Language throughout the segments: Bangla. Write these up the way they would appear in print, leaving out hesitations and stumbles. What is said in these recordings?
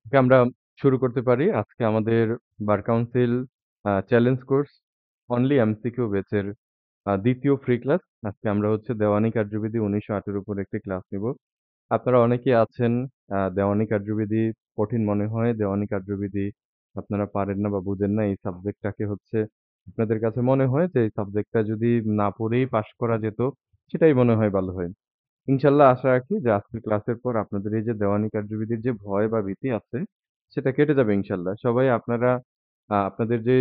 ওকে আমরা শুরু করতে পারি। আজকে আমাদের bar council challenge course only MCQ বেচের ২য় ফ্রি ক্লাস। আজকে আমরা হচ্ছে দেওয়ানি কার্যবিধি ১৯০৮ এর উপর একটি ক্লাস নিব। আপনারা অনেকেই আছেন দেওয়ানি কার্যবিধি কঠিন মনে হয়। দেওয়ানি কার্যবিধি আপনারা পারেন না বা বুঝেন না। এই সাবজেক্টটাকে হচ্ছে আপনাদের কাছে মনে হয় যে এই সাবজেক্টটা যদি না পড়েই পাস করা যেত, সেটাই মনে হয় ভালো হয়। ইনশাআল্লাহ আশা রাখি যে আজকের ক্লাসের পর আপনাদের এই যে দেওয়ানি কার্যবিধির যে ভয় বা ভীতি আছে, সেটা কেটে যাবে ইনশাআল্লাহ। সবাই আপনারা আপনাদের যে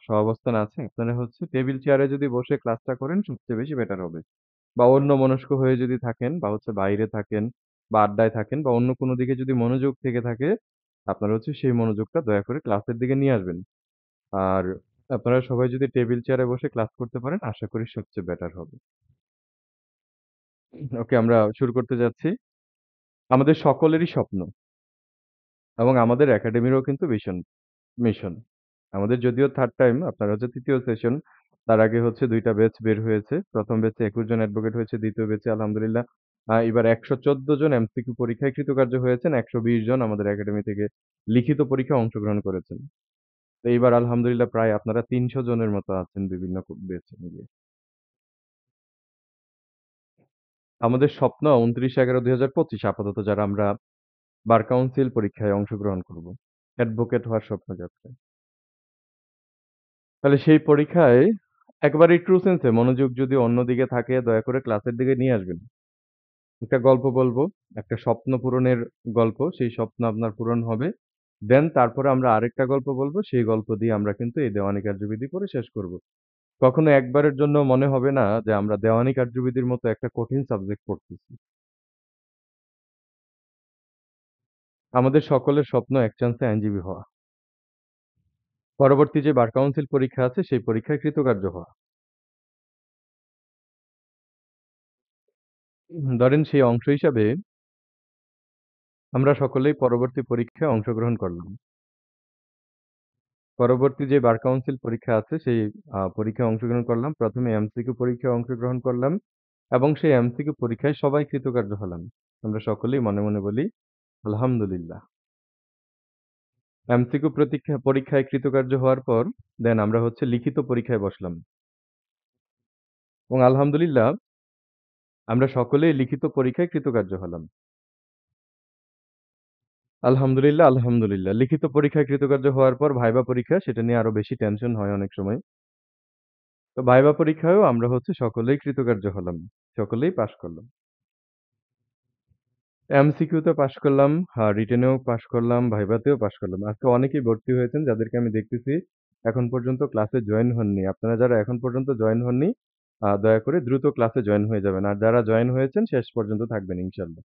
সহাবস্থান আছে, আপনারা হচ্ছে টেবিল চেয়ারে যদি বসে ক্লাসটা করেন সবচেয়ে বেশি বেটার হবে। বা অন্যমনস্ক হয়ে যদি থাকেন বা হচ্ছে বাইরে থাকেন বা আড্ডায় থাকেন বা অন্য কোনো দিকে যদি মনোযোগ থেকে থাকে, আপনারা হচ্ছে সেই মনোযোগটা দয়া করে ক্লাসের দিকে নিয়ে আসবেন। আর আপনারা সবাই যদি টেবিল চেয়ারে বসে ক্লাস করতে পারেন, আশা করি সবচেয়ে বেটার হবে। ওকে আমরা শুরু করতে যাচ্ছি। আমাদের সকলেরই স্বপ্ন এবং আমাদের একাডেমিরও কিন্তু ভীষণ মিশন। আমাদের যদিও 3rd টাইম আপনার হচ্ছে ৩য় সেশন। তার আগে হচ্ছে ২ টা ব্যাচ বের হয়েছে। ১ম ব্যাচে ২১ জন অ্যাডভোকেট হয়েছে। ২য় ব্যাচে আলহামদুলিল্লাহ এবার ১১৪ জন এমসিকিউ পরীক্ষায় কৃতকার্য হয়েছেন। ১২০ জন আমাদের একাডেমি থেকে লিখিত পরীক্ষায় অংশগ্রহণ করেছেন। তো এইবার আলহামদুলিল্লাহ প্রায় আপনারা ৩০০ জনের মতো আছেন বিভিন্ন ব্যাচে মিলিয়ে। আমাদের স্বপ্ন ২৯/১১/২০২৫ আপাতত যারা আমরা বার কাউন্সিল পরীক্ষায় অংশগ্রহণ করব। অ্যাডভোকেট হওয়ার স্বপ্নযাত্রায়। তাহলে সেই পরীক্ষায় একেবারেই ট্রু সেন্স এ মনোযোগ যদি অন্যদিকে থাকে দয়া করে ক্লাসের দিকে নিয়ে আসবেন। একটা গল্প বলব, একটা স্বপ্ন পূরণের গল্প। সেই স্বপ্ন আপনার পূরণ হবে। দেন তারপরে আমরা আরেকটা গল্প বলব। সেই গল্প দিয়ে আমরা কিন্তু এই দেওয়ানি কার্যবিধি পড়ে শেষ করব। কখনো একবারের জন্য মনে হবে না যে আমরা দেওয়ানি কার্যবিধির মতো একটা কঠিন সাবজেক্ট পড়তেছি। আমাদের সকলের স্বপ্ন এক চান্সে আইনজীবী হওয়া। পরবর্তী যে বার কাউন্সিল পরীক্ষা আছে সেই পরীক্ষায় কৃতকার্য হওয়া। ধরেন সেই অংশ হিসাবে আমরা সকলেই পরবর্তী পরীক্ষায় অংশগ্রহণ করলাম। পরবর্তী যে বার কাউন্সিল পরীক্ষা আছে সেই পরীক্ষায় অংশগ্রহণ করলাম। ১ম এ এমসিকিউ পরীক্ষায় অংশগ্রহণ করলাম এবং সেই এমসিকিউ পরীক্ষায় সবাই কৃতকার্য হলাম। আমরা সকলেই মনে, মনে বলি আলহামদুলিল্লাহ। এমসিকিউ পরীক্ষায় কৃতকার্য হওয়ার পর দেন আমরা হচ্ছে লিখিত পরীক্ষায় বসলাম এবং আলহামদুলিল্লাহ আমরা সকলেই লিখিত পরীক্ষায় কৃতকার্য হলাম। আলহামদুলিল্লাহ, আলহামদুলিল্লাহ। লিখিত পরীক্ষায় কৃতকার্য হওয়ার পর ভাইবা পরীক্ষা সেটা নিয়ে আরো বেশি টেনশন হয় অনেক সময়। তো ভাইবা পরীক্ষায়ও আমরা হচ্ছে সকলেই কৃতকার্য হলাম। সকলেই পাস করলাম। এমসিকিউতে পাস করলাম, রিটেনেও পাস করলাম, ভাইভাতেও পাস করলাম। আজকে অনেকেই ভর্তি হয়েছেন যাদেরকে আমি দেখতেছি এখন পর্যন্ত ক্লাসে জয়েন হননি। আপনারা যারা এখন পর্যন্ত জয়েন হননি, দয়া করে দ্রুত ক্লাসে জয়েন হয়ে যাবেন। আর যারা জয়েন হয়েছেন শেষ পর্যন্ত থাকবেন ইনশাআল্লাহ।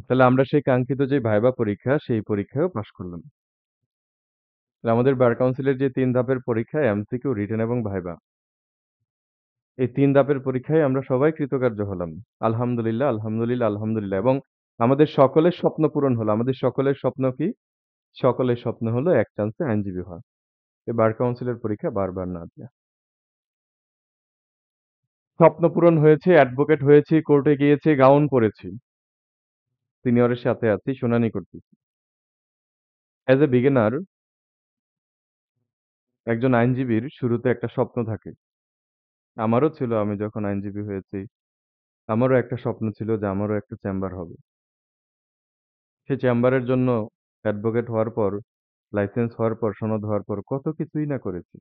তাহলে আমরা সেই কাঙ্ক্ষিত যে ভাইবা পরীক্ষা, সেই পরীক্ষায়ও পাস করলাম। তাহলে আমাদের বার কাউন্সিলের যে ৩ ধাপের পরীক্ষা এমসিকিউ, রিটেন এবং ভাইবা। এই ৩ ধাপের পরীক্ষায় আমরা সবাই কৃতকার্য হলাম। আলহামদুলিল্লাহ, আলহামদুলিল্লাহ, আলহামদুলিল্লাহ এবং আমাদের সকলের স্বপ্ন পূরণ হলো। আমাদের সকলের স্বপ্ন কি? সকলের স্বপ্ন হলো এক চান্সে আইনজীবী হওয়া। এই বার কাউন্সিলের পরীক্ষা বারবার না দেয়া। স্বপ্ন পূরণ হয়েছে, অ্যাডভোকেট হয়েছি, কোর্টে গিয়েছি, গাউন পড়েছি। সিনিয়রের সাথে আছি, শুনানি করতেছি। অ্যাজ এ বিগিনার একজন আইনজীবীর শুরুতে একটা স্বপ্ন থাকে। আমারও ছিল আমি যখন আইনজীবী হয়েছি। আমারও একটা স্বপ্ন ছিল যে আমারও একটা চেম্বার হবে। সেই চেম্বারের জন্য অ্যাডভোকেট হওয়ার পর, লাইসেন্স হওয়ার পর, সনদ হওয়ার পর কত কিছুই না করেছি।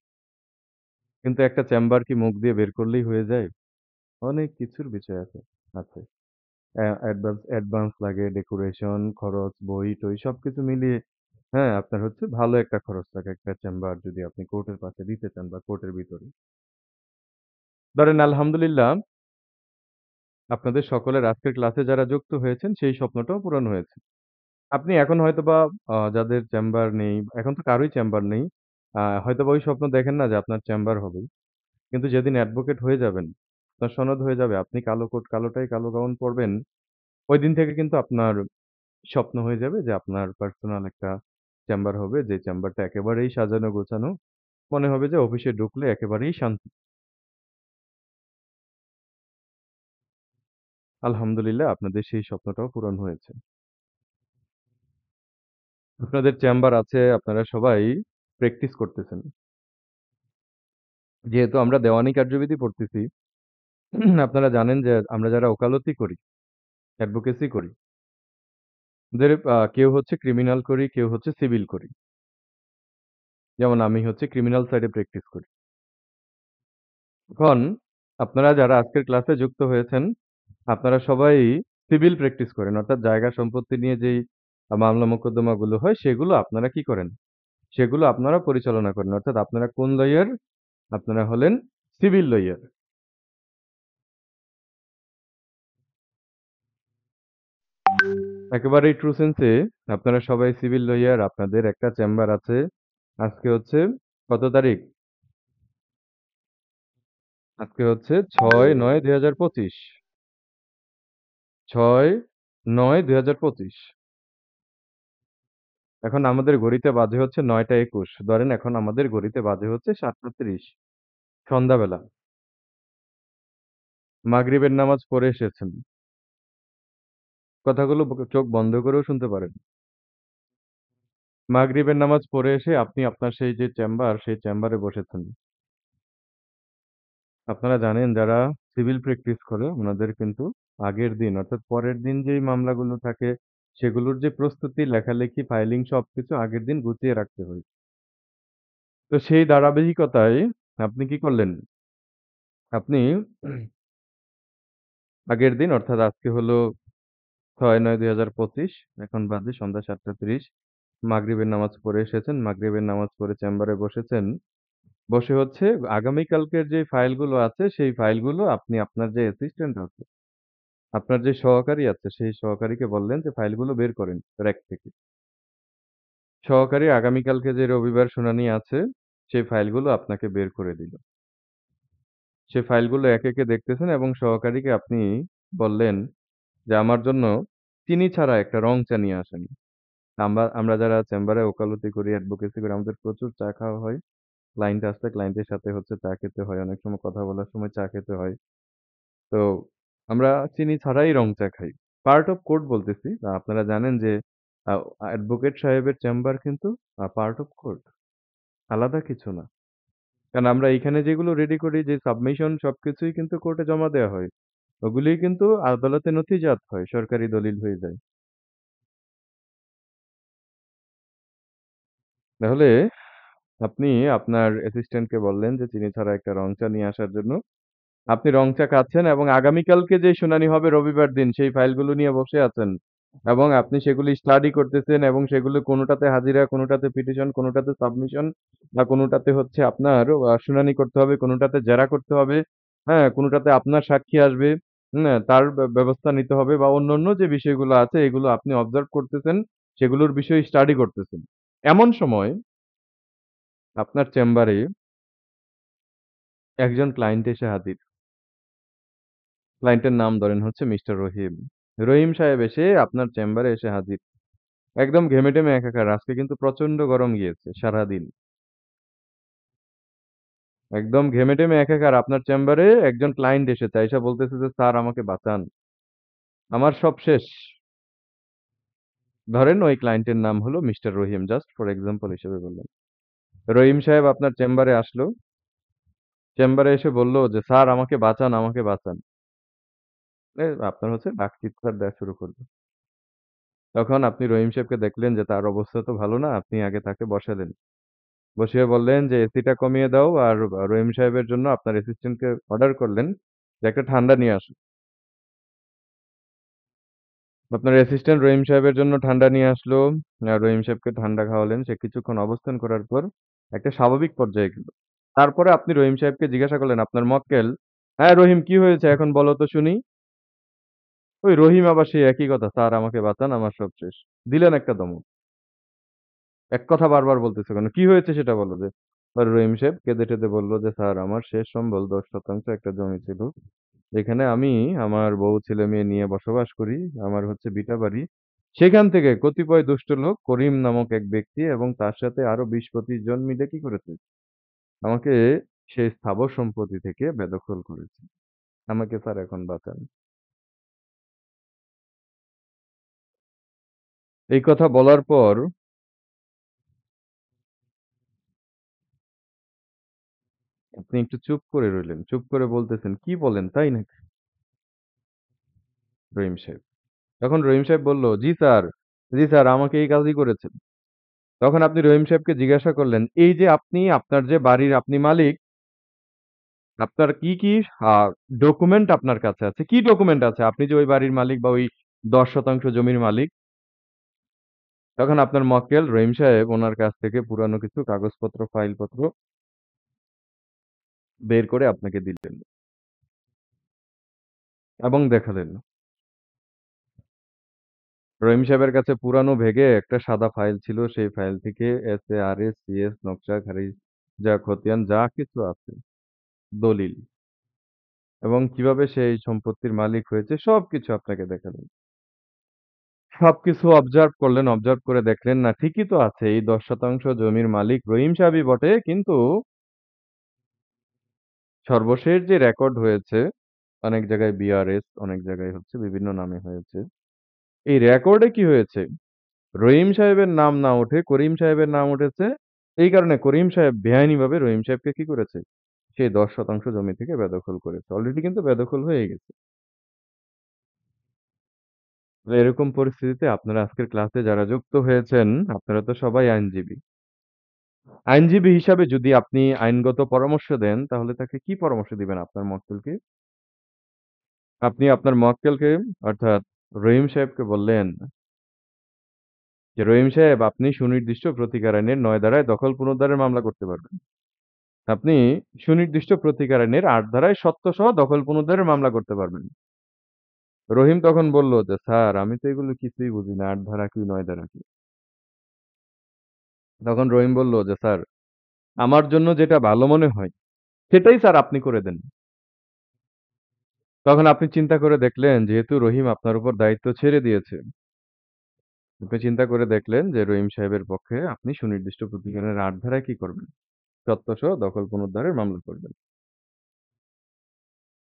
কিন্তু একটা চেম্বার কি মুখ দিয়ে বের করলেই হয়ে যায়? অনেক কিছুর বিষয় আছে। আছে। অ্যাডভান্স লাগে, ডেকোরেশন, খরচ, বই-টই সবকিছু মিলিয়ে হ্যাঁ, আপনার হচ্ছে ভালো একটা খরচ লাগে একটা চেম্বার যদি আপনি কোর্টের পাশে দিতে চান বা কোর্টের ভিতরে। ধরেন আলহামদুলিল্লাহ আপনাদের সকলের আজকের ক্লাসে যারা যুক্ত হয়েছেন সেই স্বপ্নটাও পূরণ হয়েছে। আপনি এখন হয়তোবা যাদের চেম্বার নেই, এখন তো কারোই চেম্বার নেই। হয়তোবা ওই স্বপ্ন দেখেন না যে আপনার চেম্বার হবে। কিন্তু যেদিন অ্যাডভোকেট হয়ে যাবেন, আপনার সনদ হয়ে যাবে, আপনি কালো কোট, কালো টাই, কালো গাউন পড়বেন, ঐদিন থেকে কিন্তু আপনার স্বপ্ন হয়ে যাবে যে আপনার পার্সোনাল একটা চেম্বার হবে, যে চেম্বারটা একেবারেই সাজানো গোছানো। মনে হবে যে অফিসে ঢুকলে একেবারেই শান্তি। আলহামদুলিল্লাহ আপনাদের সেই স্বপ্নটাও পূরণ হয়েছে। আপনাদের চেম্বার আছে, আপনারা সবাই প্র্যাকটিস করতেছেন। যেহেতু আমরা দেওয়ানি কার্যবিধি পড়তেছি, আপনারা জানেন যে আমরা যারা ওকালতি করি, অ্যাডভোকেসি করি, ওদের কেউ হচ্ছে ক্রিমিনাল করি, কেউ হচ্ছে সিভিল করি। যেমন আমি হচ্ছে ক্রিমিনাল সাইডে প্র্যাকটিস করি। এখন আপনারা যারা আজকের ক্লাসে যুক্ত হয়েছেন, আপনারা সবাই সিভিল প্র্যাকটিস করেন। অর্থাৎ জায়গা সম্পত্তি নিয়ে যেই মামলা মোকদ্দমাগুলো হয় সেগুলো আপনারা কি করেন? সেগুলো আপনারা পরিচালনা করেন। অর্থাৎ আপনারা কোন লয়ার? আপনারা হলেন সিভিল লয়ার। একেবারেই ট্রু সেন্সে আপনারা সবাই সিভিল লয়ার, আপনাদের একটা চেম্বার আছে। আজকে হচ্ছে কত তারিখ? আজকে হচ্ছে ৬-৯-২০২৫। ৬-৯-২০২৫। এখন আমাদের ঘড়িতে বাজে হচ্ছে ৯টা ২১। ধরেন এখন আমাদের ঘড়িতে বাজে হচ্ছে ৭টা ৩০ সন্ধ্যাবেলা। মাগরিবের নামাজ পড়ে এসেছেন। কথাগুলো চোখ বন্ধ করেও শুনতে পারেন। মাগরিবের নামাজ পড়ে এসে আপনি আপনার সেই যে চেম্বার, সেই চেম্বারে বসেছেন। আপনারা জানেন যারা সিভিল প্র্যাকটিস করে উনাদের কিন্তু আগের দিন অর্থাৎ পরের দিন যেই মামলাগুলো থাকে সেগুলোর যে প্রস্তুতি, লেখালেখি, ফাইলিং সবকিছু আগের দিন গুছিয়ে রাখতে হয়। তো সেই ধারাবাহিকতায় আপনি কি করলেন? আপনি আগের দিন অর্থাৎ আজকে হলো ৬-৯-২০২৫ এখন বাজে সন্ধ্যা ৭টা ৩০ মাগরিবের নামাজ পড়ে এসেছেন। মাগরিবের নামাজ পড়ে চেম্বারে বসেছেন। বসে হচ্ছে আগামীকালকের যে ফাইলগুলো আছে সেই ফাইলগুলো আপনি আপনার যে অ্যাসিস্ট্যান্ট আছে, আপনার যে সহকারী আছে সেই সহকারীকে বললেন যে ফাইলগুলো বের করেন র‍্যাক থেকে। সহকারী আগামীকালকে যে রবিবার শুনানি আছে সেই ফাইলগুলো আপনাকে বের করে দিল। সে ফাইলগুলো একে দেখতেছেন এবং সহকারীকে আপনি বললেন যে, "আমার জন্য চিনি ছাড়া একটা রং চা নিয়ে আসেন।" আমরা আমরা যারা চেম্বারে ওকালতি করি, অ্যাডভোকেসি করি আমাদের প্রচুর চা খাওয়া হয়। ক্লায়েন্ট আসলে ক্লায়েন্টের সাথে হচ্ছে চা খেতে হয়। অনেক সময় কথা বলার সময় চা খেতে হয়। তো আমরা চিনি ছাড়াই রং চা খাই। পার্ট অফ কোর্ট বলতেছি। আপনারা জানেন যে আ অ্যাডভোকেট সাহেবের চেম্বার কিন্তু পার্ট অফ কোর্ট। আলাদা কিছু না। কারণ আমরা এইখানে যেগুলো রেডি করি যে সাবমিশন সবকিছুই কিন্তু কোর্টে জমা দেওয়া হয়। ওগুলোই কিন্তু আদালতে নথিজাত হয়, সরকারি দলিল হয়ে যায়। তাহলে আপনি আপনার অ্যাসিস্ট্যান্টকে বললেন যে চিনি ছাড়া একটা রং চা নিয়ে আসার জন্য। আপনি রং চা খাচ্ছেন এবং আগামীকালকে যে শুনানি হবে রবিবার দিন সেই ফাইলগুলো নিয়ে বসে আছেন। এবং আপনি সেগুলি স্টাডি করতেছেন এবং সেগুলো কোনোটাতে হাজিরা, কোনোটাতে পিটিশন, কোনোটাতে সাবমিশন বা কোনোটাতে হচ্ছে আপনার শুনানি করতে হবে, কোনোটাতে জেরা করতে হবে, হ্যাঁ? কোনোটাতে আপনার সাক্ষী আসবে, তার ব্যবস্থা নিতে হবে বা অন্যান্য যে বিষয়গুলো আছে এগুলো আপনি অবজার্ভ করতেছেন, সেগুলোর বিষয়ে স্টাডি করতেছেন। এমন সময় আপনার চেম্বারে একজন ক্লায়েন্ট এসে হাজির। ক্লায়েন্টের নাম ধরেন হচ্ছে মিস্টার রহিম। রহিম সাহেব এসে আপনার চেম্বারে এসে হাজির। একদম ঘেমেটেমে একাকার। আজকে কিন্তু প্রচন্ড গরম গিয়েছে সারাদিন। একদম ঘেমেটেমে একাকার আপনার চেম্বারে একজন ক্লায়েন্ট এসেছে। আইসা বলতেছে যে, "স্যার আমাকে বাঁচান। আমার সব শেষ।" ধরেন ওই ক্লায়েন্টের নাম হলো mister Rahim. Just for example হিসেবে বললাম। রহিম সাহেব আপনার চেম্বারে আসলো। চেম্বারে এসে বলল যে, "স্যার আমাকে বাঁচান, আমাকে বাঁচান।" আপনার হচ্ছে ডাক চিৎকার দেয়া শুরু করল। তখন আপনি রহিম সাহেবকে দেখলেন যে তার অবস্থা তো ভালো না। আপনি আগে তাকে বসালেন। বসিয়ে বললেন যে, "এসিটা কমিয়ে দাও।" আর রহিম সাহেবের জন্য আপনার অ্যাসিস্ট্যান্টকে অর্ডার করলেন যে, "একটা ঠান্ডা নিয়ে আসো।" আপনার অ্যাসিস্ট্যান্ট রহিম সাহেবের জন্য ঠান্ডা নিয়ে আসলো। রহিম সাহেবকে ঠান্ডা খাওয়ালেন। সে কিছুক্ষণ অবস্থান করার পর একটা স্বাভাবিক পর্যায়ে গেল। তারপরে আপনি রহিম সাহেবকে জিজ্ঞাসা করলেন, "আপনার মক্কেল, হ্যাঁ, রহিম কি হয়েছে এখন বলো তো শুনি?" ওই রহিম আবার সেই একই কথা, "স্যার আমাকে বাঁচান, আমার সব শেষ।" দিলেন একটা ধমক। এক কথা বারবার বলতেছে কেন? কি হয়েছে সেটা বলো যে। পরে রহিম সাহেব কেঁদে-টেদে বলল যে, "স্যার আমার শেষ সম্বল ১০% একটা জমি ছিল। যেখানে আমি আমার বউ ছেলে-মেয়ে নিয়ে বসবাস করি। আমার হচ্ছে ভিটা বাড়ি। সেখান থেকে কতিপয় দুষ্ট লোক করিম নামক এক ব্যক্তি এবং তার সাথে আরো ২০-২৫ জন মিলে কি করেছে? আমাকে সেই স্থাবর সম্পত্তি থেকে বেদখল করেছে। আমাকে স্যার এখন বাঁচান।" এই কথা বলার পর আপনি একটু চুপ করে রইলেন। চুপ করে বলতেছেন, "কি বলেন তাই নাকি?" রহিম সাহেব। তখন রহিম সাহেব বলল, "জি স্যার, জি স্যার আমাকে এই কাজই করেছেন।" তখন আপনি রহিম সাহেবকে জিজ্ঞাসা করলেন, "এই যে আপনি আপনার যে বাড়ির আপনি মালিক, আপনার কি আ ডকুমেন্ট আপনার কাছে আছে? কি ডকুমেন্ট আছে? আপনি যে ওই বাড়ির মালিক বা ওই ১০% জমির মালিক?" তখন আপনার মক্কেল রহিম সাহেব উনার কাছ থেকে পুরানো কিছু কাগজপত্র, ফাইলপত্র বের করে আপনাকে দিলেন এবং দেখালেন। রহিম সাহেবের কাছে পুরানো ভেগে একটা সাদা ফাইল ছিল। সেই ফাইল থেকে এসএআরএস, সিএস, নকশা, খারিজা, খতিয়ান যা কিছু আছে, দলিল এবং কিভাবে সে এই সম্পত্তির মালিক হয়েছে সবকিছু আপনাকে দেখালেন। সবকিছু অবজার্ভ করলেন, অবজার্ভ করে দেখলেন না ঠিকই তো আছে এই ১০% জমির মালিক রহিম সাহেবই বটে। কিন্তু সর্বশেষ যে রেকর্ড হয়েছে, অনেক জায়গায় বিআরএস, অনেক জায়গায় হচ্ছে বিভিন্ন নামে হয়েছে। এই রেকর্ডে কি হয়েছে? রহিম সাহেবের নাম না উঠে করিম সাহেবের নাম উঠেছে। এই কারণে করিম সাহেব বেআইনিভাবে রহিম সাহেবকে কি করেছে? সেই ১০% জমি থেকে বেদখল করেছে। অলরেডি কিন্তু বেদখল হয়ে গেছে। এরকম পরিস্থিতিতে আপনারা আজকের ক্লাসে যারা যুক্ত হয়েছেন, আপনারা তো সবাই আইনজীবী। আইনজীবী হিসাবে যদি আপনি আইনগত পরামর্শ দেন, তাহলে তাকে কি পরামর্শ দিবেন আপনার মক্কেলকে? আপনি আপনার মক্কেলকে অর্থাৎ রহিম সাহেবকে বললেন যে, "রহিম সাহেব আপনি সুনির্দিষ্ট প্রতিকার আইনের ৯ ধারায় দখল পুনরুদ্ধারের মামলা করতে পারবেন। আপনি সুনির্দিষ্ট প্রতিকার আইনের ৮ ধারায় সত্ত্বসহ দখল পুনরুদ্ধারের মামলা করতে পারবেন।" রহিম তখন বলল যে, "স্যার আমি তো এগুলো কিছুই বুঝি না। ৮ ধারা কি ৯ ধারা কি?" তখন রহিম বলল যে, "স্যার আমার জন্য যেটা ভালো মনে হয়, সেটাই স্যার আপনি করে দেন।" তখন আপনি চিন্তা করে দেখলেন যেহেতু রহিম আপনার উপর দায়িত্ব ছেড়ে দিয়েছে, আপনি চিন্তা করে দেখলেন যে রহিম সাহেবের পক্ষে আপনি সুনির্দিষ্ট প্রতিকারের ৮ ধারায় কি করবেন? সত্ত্বসহ দখল পুনরুদ্ধারের মামলা করবেন।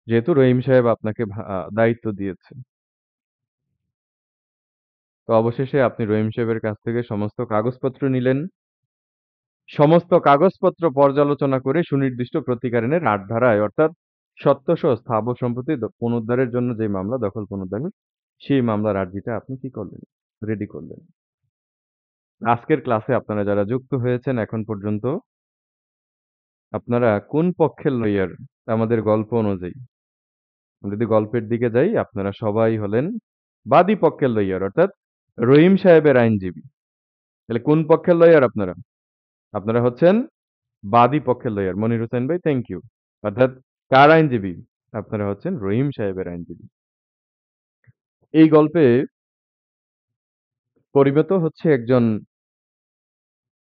যেহেতু রহিম সাহেব আপনাকে দায়িত্ব দিয়েছে। তো অবশেষে আপনি রহিম সাহেবের কাছ থেকে সমস্ত কাগজপত্র নিলেন। সমস্ত কাগজপত্র পর্যালোচনা করে সুনির্দিষ্ট প্রতিকারের ৮ ধারায় অর্থাৎ সত্ত্বসহ স্থাবর সম্পত্তি পুনরুদ্ধারের জন্য যে মামলা দখল পুনরুদ্ধারের, সেই মামলার আর্জিটা আপনি কি করলেন? রেডি করলেন। আজকের ক্লাসে আপনারা যারা যুক্ত হয়েছেন এখন পর্যন্ত, আপনারা কোন পক্ষের লইয়ার? আমাদের গল্প অনুযায়ী। আমরা যদি গল্পের দিকে যাই, আপনারা সবাই হলেন বাদী পক্ষের লইয়ার অর্থাৎ রহিম সাহেবের আইনজীবী। তাহলে কোন পক্ষের লইয়ার আপনারা? আপনারা হচ্ছেন বাদী পক্ষের লইয়ার। মনির হোসেন ভাই থ্যাংক ইউ। অর্থাৎ কার আইনজীবী? আপনারা হচ্ছেন রহিম সাহেবের আইনজীবী। এই গল্পে পরিণত হচ্ছে একজন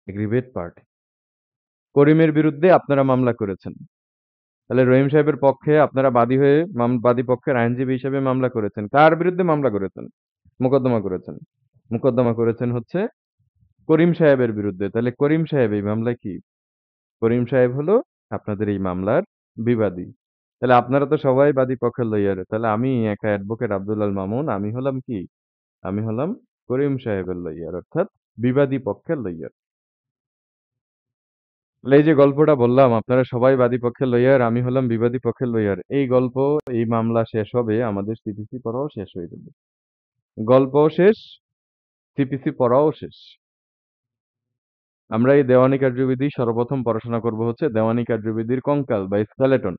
এগ্রিভেট পার্টি। করিমের বিরুদ্ধে আপনারা মামলা করেছেন। তাহলে রহিম সাহেবের পক্ষে আপনারা বাদী হয়ে বাদী পক্ষের আইনজীবী হিসেবে মামলা করেছেন। কার বিরুদ্ধে মামলা করেছেন? মোকদ্দমা করেছেন। মোকদ্দমা করেছেন হচ্ছে করিম সাহেবের বিরুদ্ধে। তাহলে করিম সাহেব এই মামলায় কি? করিম সাহেব হলো আপনাদের এই মামলার বিবাদী। তাহলে আপনারা তো সবাই বাদী পক্ষের লইয়ার। তাহলে আমি একা অ্যাডভোকেট আব্দুল আল মামুন, আমি হলাম কি? আমি হলাম করিম সাহেবের লইয়ার অর্থাৎ বিবাদী পক্ষের লইয়ার। তাহলে এই যে গল্পটা বললাম আপনারা সবাই বাদী পক্ষের লইয়ার, আমি হলাম বিবাদী পক্ষের লইয়ার। এই গল্প, এই মামলা শেষ হবে, আমাদের সিপিসি পড়াও শেষ হয়ে যাবে। গল্পও শেষ, সিপিসি পড়াও শেষ। আমরা এই দেওয়ানি কার্যবিধি সর্বপ্রথম পড়াশোনা করব হচ্ছে দেওয়ানি কার্যবিধির কঙ্কাল বা স্কেলেটন।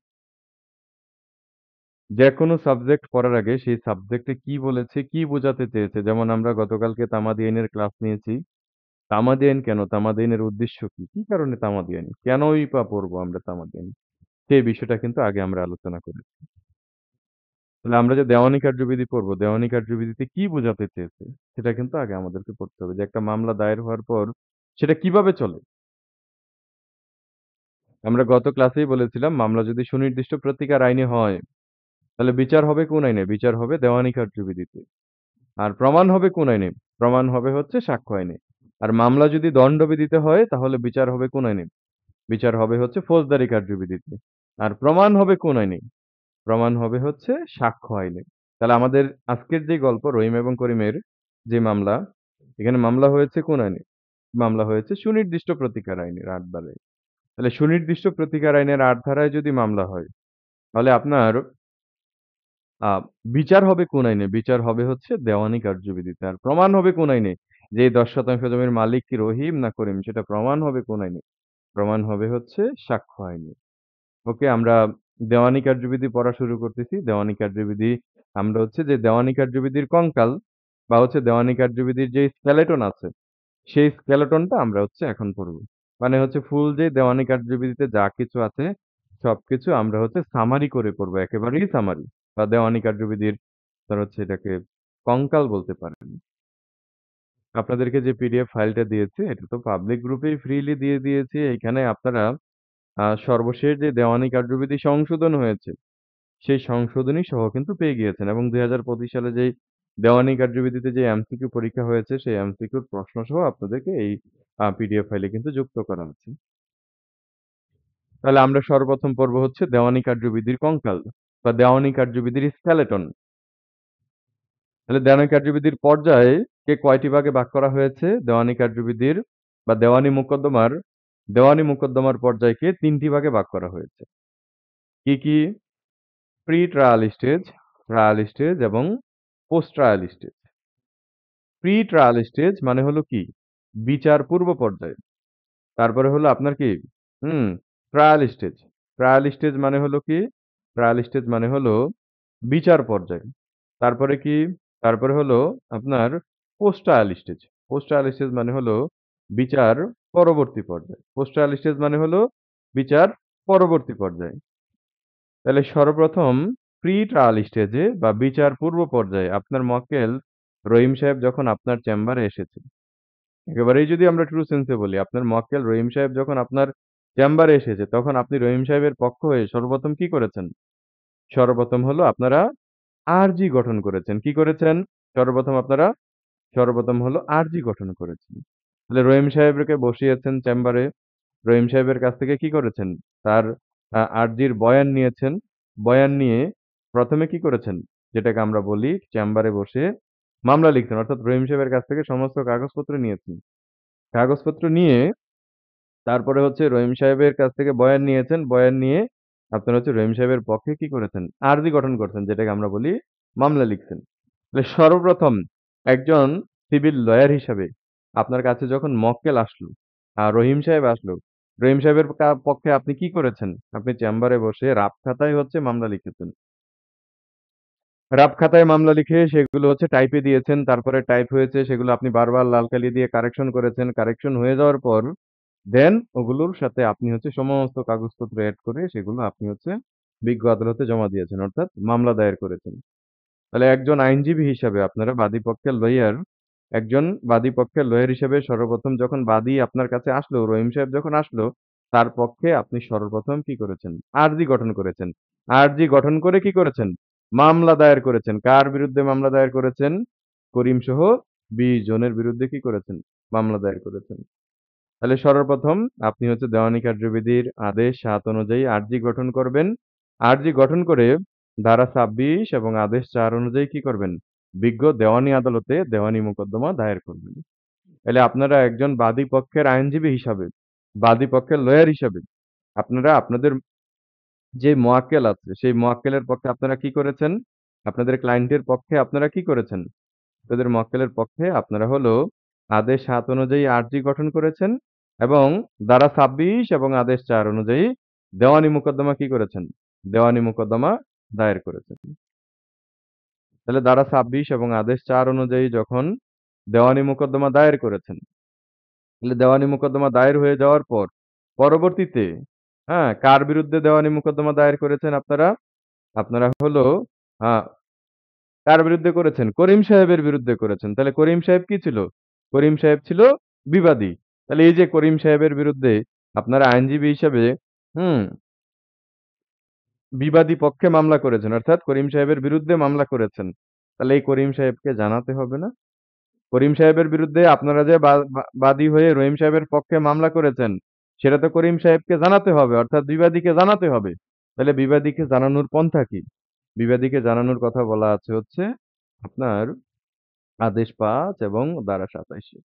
যেকোনো সাবজেক্ট পড়ার আগে সেই সাবজেক্টে কি বলেছে, কি বোঝাতে চেয়েছে। যেমন আমরা গতকালকে তামাদি আইনের ক্লাস নিয়েছি। তামাদি আইন কেন? তামাদি আইনের উদ্দেশ্য কি? কি কারণে তামাদি আইন? কেনই বা পড়বো আমরা তামাদি আইন? সেই বিষয়টা কিন্তু আগে আমরা আলোচনা করেছি। তাহলে আমরা যে দেওয়ানি কার্যবিধি পড়বো, দেওয়ানি কার্যবিধিতে কি বোঝাতে চেয়েছে? সেটা কিন্তু আগে আমাদেরকে পড়তে হবে। যে একটা মামলা দায়ের হওয়ার পর সেটা কিভাবে চলে? আমরা গত ক্লাসেই বলেছিলাম মামলা যদি সুনির্দিষ্ট প্রতিকার আইনে হয়, তাহলে বিচার হবে কোন আইনে? বিচার হবে দেওয়ানি কার্যবিধিতে। আর প্রমাণ হবে কোন আইনে? প্রমাণ হবে হচ্ছে সাক্ষ্য আইনে। আর মামলা যদি দণ্ডবিধিতে হয় তাহলে বিচার হবে কোন আইনে? বিচার হবে হচ্ছে ফৌজদারি কার্যবিধিতে। আর প্রমাণ হবে কোন আইনে? প্রমাণ হবে হচ্ছে সাক্ষ্য আইনে। তাহলে আমাদের আজকের যে গল্প রহিম এবং করিমের যে মামলা, এখানে মামলা হয়েছে কোন আইনে? মামলা হয়েছে সুনির্দিষ্ট প্রতিকার আইনের ৮ ধারায়। তাহলে সুনির্দিষ্ট প্রতিকার আইনের ৮ ধারায় যদি মামলা হয়, তাহলে আপনার আ বিচার হবে কোন আইনে? বিচার হবে হচ্ছে দেওয়ানি কার্যবিধিতে। আর প্রমাণ হবে কোন আইনে? যে এই ১০% জমির মালিক কি রহিম না করিম সেটা প্রমাণ হবে কোন আইনে? প্রমাণ হবে হচ্ছে সাক্ষ্য আইনে। ওকে, আমরা দেওয়ানি কার্যবিধি পড়া শুরু করতেছি। দেওয়ানি কার্যবিধি আমরা হচ্ছে যে দেওয়ানি কার্যবিধির কঙ্কাল বা হচ্ছে দেওয়ানি কার্যবিধির যে স্কেলেটন আছে, সেই স্কেলেটনটা আমরা হচ্ছে এখন পড়ব। মানে হচ্ছে ফুল যে দেওয়ানি কার্যবিধিতে যা কিছু আছে, সবকিছু আমরা হচ্ছে সামারি করে পড়ব। একেবারেই সামারি বা দেওয়ানি কার্যবিধির আপনারা হচ্ছে এটাকে কঙ্কাল বলতে পারেন। আপনাদেরকে যে পিডিএফ ফাইলটা দিয়েছি, এটা তো পাবলিক গ্রুপেই ফ্রিলি দিয়ে দিয়েছি। এইখানে আপনারা সর্বশেষ যে দেওয়ানি কার্যবিধি সংশোধন হয়েছে, সেই সংশোধনী সহ কিন্তু পেয়ে গিয়েছেন এবং ২০২৫ সালে যেই দেওয়ানি কার্যবিধিতে যে এমসিকিউ পরীক্ষা হয়েছে, সেই এমসিকিউর প্রশ্নসহ আপনাদেরকে এই পিডিএফ ফাইলে কিন্তু যুক্ত করা আছে। তাহলে আমরা সর্বপ্রথম পড়ব হচ্ছে দেওয়ানি কার্যবিধির কঙ্কাল বা দেওয়ানি কার্যবিধির স্কেলেটন। তাহলে দেওয়ানি কার্যবিধির পর্যায়ে কে কয়টি ভাগে ভাগ করা হয়েছে? দেওয়ানি কার্যবিধির বা দেওয়ানি মোকদ্দমার পর্যায়কে ৩ টি ভাগে ভাগ করা হয়েছে। কি, কি? Pre trial stage, trial stage এবং post trial stage. Pre trial stage মানে হলো কি? বিচার পূর্ব পর্যায়। তারপরে হলো আপনার কি? হুম, ট্রায়াল স্টেজ। ট্রায়াল স্টেজ মানে হলো কি? ট্রায়াল স্টেজ মানে হলো বিচার পর্যায়। তারপরে কি? তারপরে হলো আপনার post trial stage. Post trial stage মানে হলো বিচার পরবর্তী পর্যায়। পোস্ট ট্রায়াল স্টেজ মানে হলো বিচার পরবর্তী পর্যায়। তাহলে সর্বপ্রথম প্রি ট্রায়াল স্টেজে বা বিচার পূর্ব পর্যায়ে আপনার মক্কেল রহিম সাহেব যখন আপনার চেম্বারে এসেছে, একেবারেই যদি আমরা ট্রু সেন্সে বলি, আপনার মক্কেল রহিম সাহেব যখন আপনার চেম্বারে এসেছে, তখন আপনি রহিম সাহেবের পক্ষ হয়ে সর্বপ্রথম কি করেছেন? সর্বপ্রথম হলো আপনারা আরজি গঠন করেছেন। কি করেছেন? সর্বপ্রথম আপনারা সর্বপ্রথম হলো আরজি গঠন করেছেন। তাহলে রহিম সাহেবকে বসিয়েছেন চেম্বারে। রহিম সাহেবের কাছ থেকে কি করেছেন? তার আরজির বয়ান নিয়েছেন। বয়ান নিয়ে ১ম এ কি করেছেন? যেটাকে আমরা বলি চেম্বারে বসে মামলা লিখছেন। অর্থাৎ রহিম সাহেবের কাছ থেকে সমস্ত কাগজপত্র নিয়েছেন। কাগজপত্র নিয়ে তারপরে হচ্ছে রহিম সাহেবের কাছ থেকে বয়ান নিয়েছেন। বয়ান নিয়ে আপনারা হচ্ছে রহিম সাহেবের পক্ষে কি করেছেন? আরজি গঠন করছেন, যেটাকে আমরা বলি মামলা লিখছেন। তাহলে সর্বপ্রথম একজন সিভিল লয়ার হিসাবে আপনার কাছে যখন মক্কেল আসলো, রহিম সাহেব আসলো, রহিম সাহেবের পক্ষে আপনি কি করেছেন? আপনি চেম্বারে বসে রাপ খাতায় হচ্ছে মামলা লিখেছেন। রাপ খাতায় মামলা লিখে সেগুলো হচ্ছে টাইপে দিয়েছেন। তারপরে টাইপ হয়েছে, সেগুলো আপনি বারবার লাল কালি দিয়ে কারেকশন করেছেন। কারেকশন হয়ে যাওয়ার পর দেন ওগুলোর সাথে আপনি হচ্ছে সমস্ত কাগজপত্র এড করে সেগুলো আপনি হচ্ছে বিজ্ঞ আদালতে জমা দিয়েছেন। অর্থাৎ মামলা দায়ের করেছেন। তাহলে একজন আইনজীবী হিসাবে আপনারা একজন বাদী পক্ষের লয়ার হিসেবে সর্বপ্রথম যখন বাদী আপনার কাছে আসলো, রহিম সাহেব যখন আসলো, তার পক্ষে আপনি সর্বপ্রথম কি করেছেন? আরজি গঠন করেছেন। আরজি গঠন করে কি করেছেন? মামলা দায়ের করেছেন। কার বিরুদ্ধে মামলা দায়ের করেছেন? করিম সহ ২০ জনের বিরুদ্ধে কি করেছেন? মামলা দায়ের করেছেন। তাহলে সর্বপ্রথম আপনি হচ্ছে দেওয়ানি কার্যবিধির আদেশ ৭ অনুযায়ী আরজি গঠন করবেন। আরজি গঠন করে ধারা ২৬ এবং আদেশ ৪ অনুযায়ী কি করবেন? বিজ্ঞ দেওয়ানি আদালতে দেওয়ানি মোকদ্দমা দায়ের করবেন। তাইলে আপনারা একজন বাদী পক্ষের আইনজীবী হিসাবে, বাদী পক্ষের লয়ার হিসাবে আপনারা আপনাদের যে মোয়াক্কেল আছে, সেই মোয়াক্কেলের পক্ষে আপনারা কি করেছেন? আপনাদের ক্লায়েন্টের পক্ষে আপনারা কি করেছেন? আপনাদের মক্কেলের পক্ষে আপনারা হলো আদেশ ৭ অনুযায়ী আরজি গঠন করেছেন এবং ধারা ২৬ এবং আদেশ ৪ অনুযায়ী দেওয়ানি মোকদ্দমা কি করেছেন? দেওয়ানি মোকদ্দমা দায়ের করেছেন। তাহলে ধারা ২৬ এবং আদেশ ৪ অনুযায়ী যখন দেওয়ানি মোকদ্দমা দায়ের করেছেন, তাহলে দেওয়ানি মোকদ্দমা দায়ের হয়ে যাওয়ার পর পরবর্তীতে কার বিরুদ্ধে দেওয়ানি মোকদ্দমা দায়ের করেছেন আপনারা? আপনারা হলো আ কার বিরুদ্ধে করেছেন? করিম সাহেবের বিরুদ্ধে করেছেন। তাহলে করিম সাহেব কি ছিল? করিম সাহেব ছিল বিবাদী। তাহলে এই যে করিম সাহেবের বিরুদ্ধে আপনারা আইনজীবী হিসাবে হুম, বিবাদী পক্ষে মামলা করেছেন। অর্থাৎ করিম সাহেবের বিরুদ্ধে মামলা করেছেন। তাহলে এই করিম সাহেবকে জানাতে হবে না? করিম সাহেবের বিরুদ্ধে আপনারা যে বাদী হয়ে রহিম সাহেবের পক্ষে মামলা করেছেন, সেটা তো করিম সাহেবকে জানাতে হবে। অর্থাৎ বিবাদীকে জানাতে হবে। তাহলে বিবাদীকে জানানোর পন্থা কি? বিবাদীকে জানানোর কথা বলা আছে হচ্ছে আপনার আদেশ ৫ এবং ধারা ২৭ এ।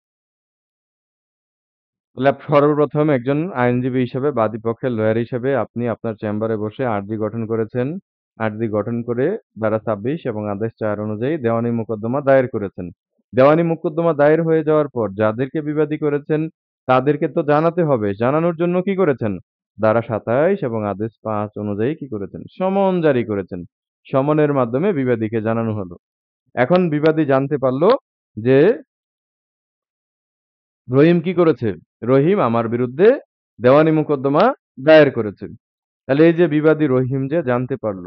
তাহলে সর্বপ্রথম একজন আইনজীবী হিসেবে বাদীপক্ষের লয়ার হিসেবে আপনি আপনার চেম্বারে বসে আর্জি গঠন করেছেন। আর্জি গঠন করে ধারা ২৬ এবং আদেশ ৪ অনুযায়ী দেওয়ানি মোকদ্দমা দায়ের করেছেন। দেওয়ানি মোকদ্দমা দায়ের হয়ে যাওয়ার পর যাদেরকে বিবাদী করেছেন তাদেরকে তো জানাতে হবে। জানানোর জন্য কি করেছেন? ধারা ২৭ এবং আদেশ ৫ অনুযায়ী কি করেছেন? সমন জারি করেছেন। সমনের মাধ্যমে বিবাদীকে জানানো হলো। এখন বিবাদী জানতে পারল যে রহিম কি করেছে? রহিম আমার বিরুদ্ধে দেওয়ানি মোকদ্দমা দায়ের করেছে। তাহলে এই যে বিবাদী রহিম যে জানতে পারল,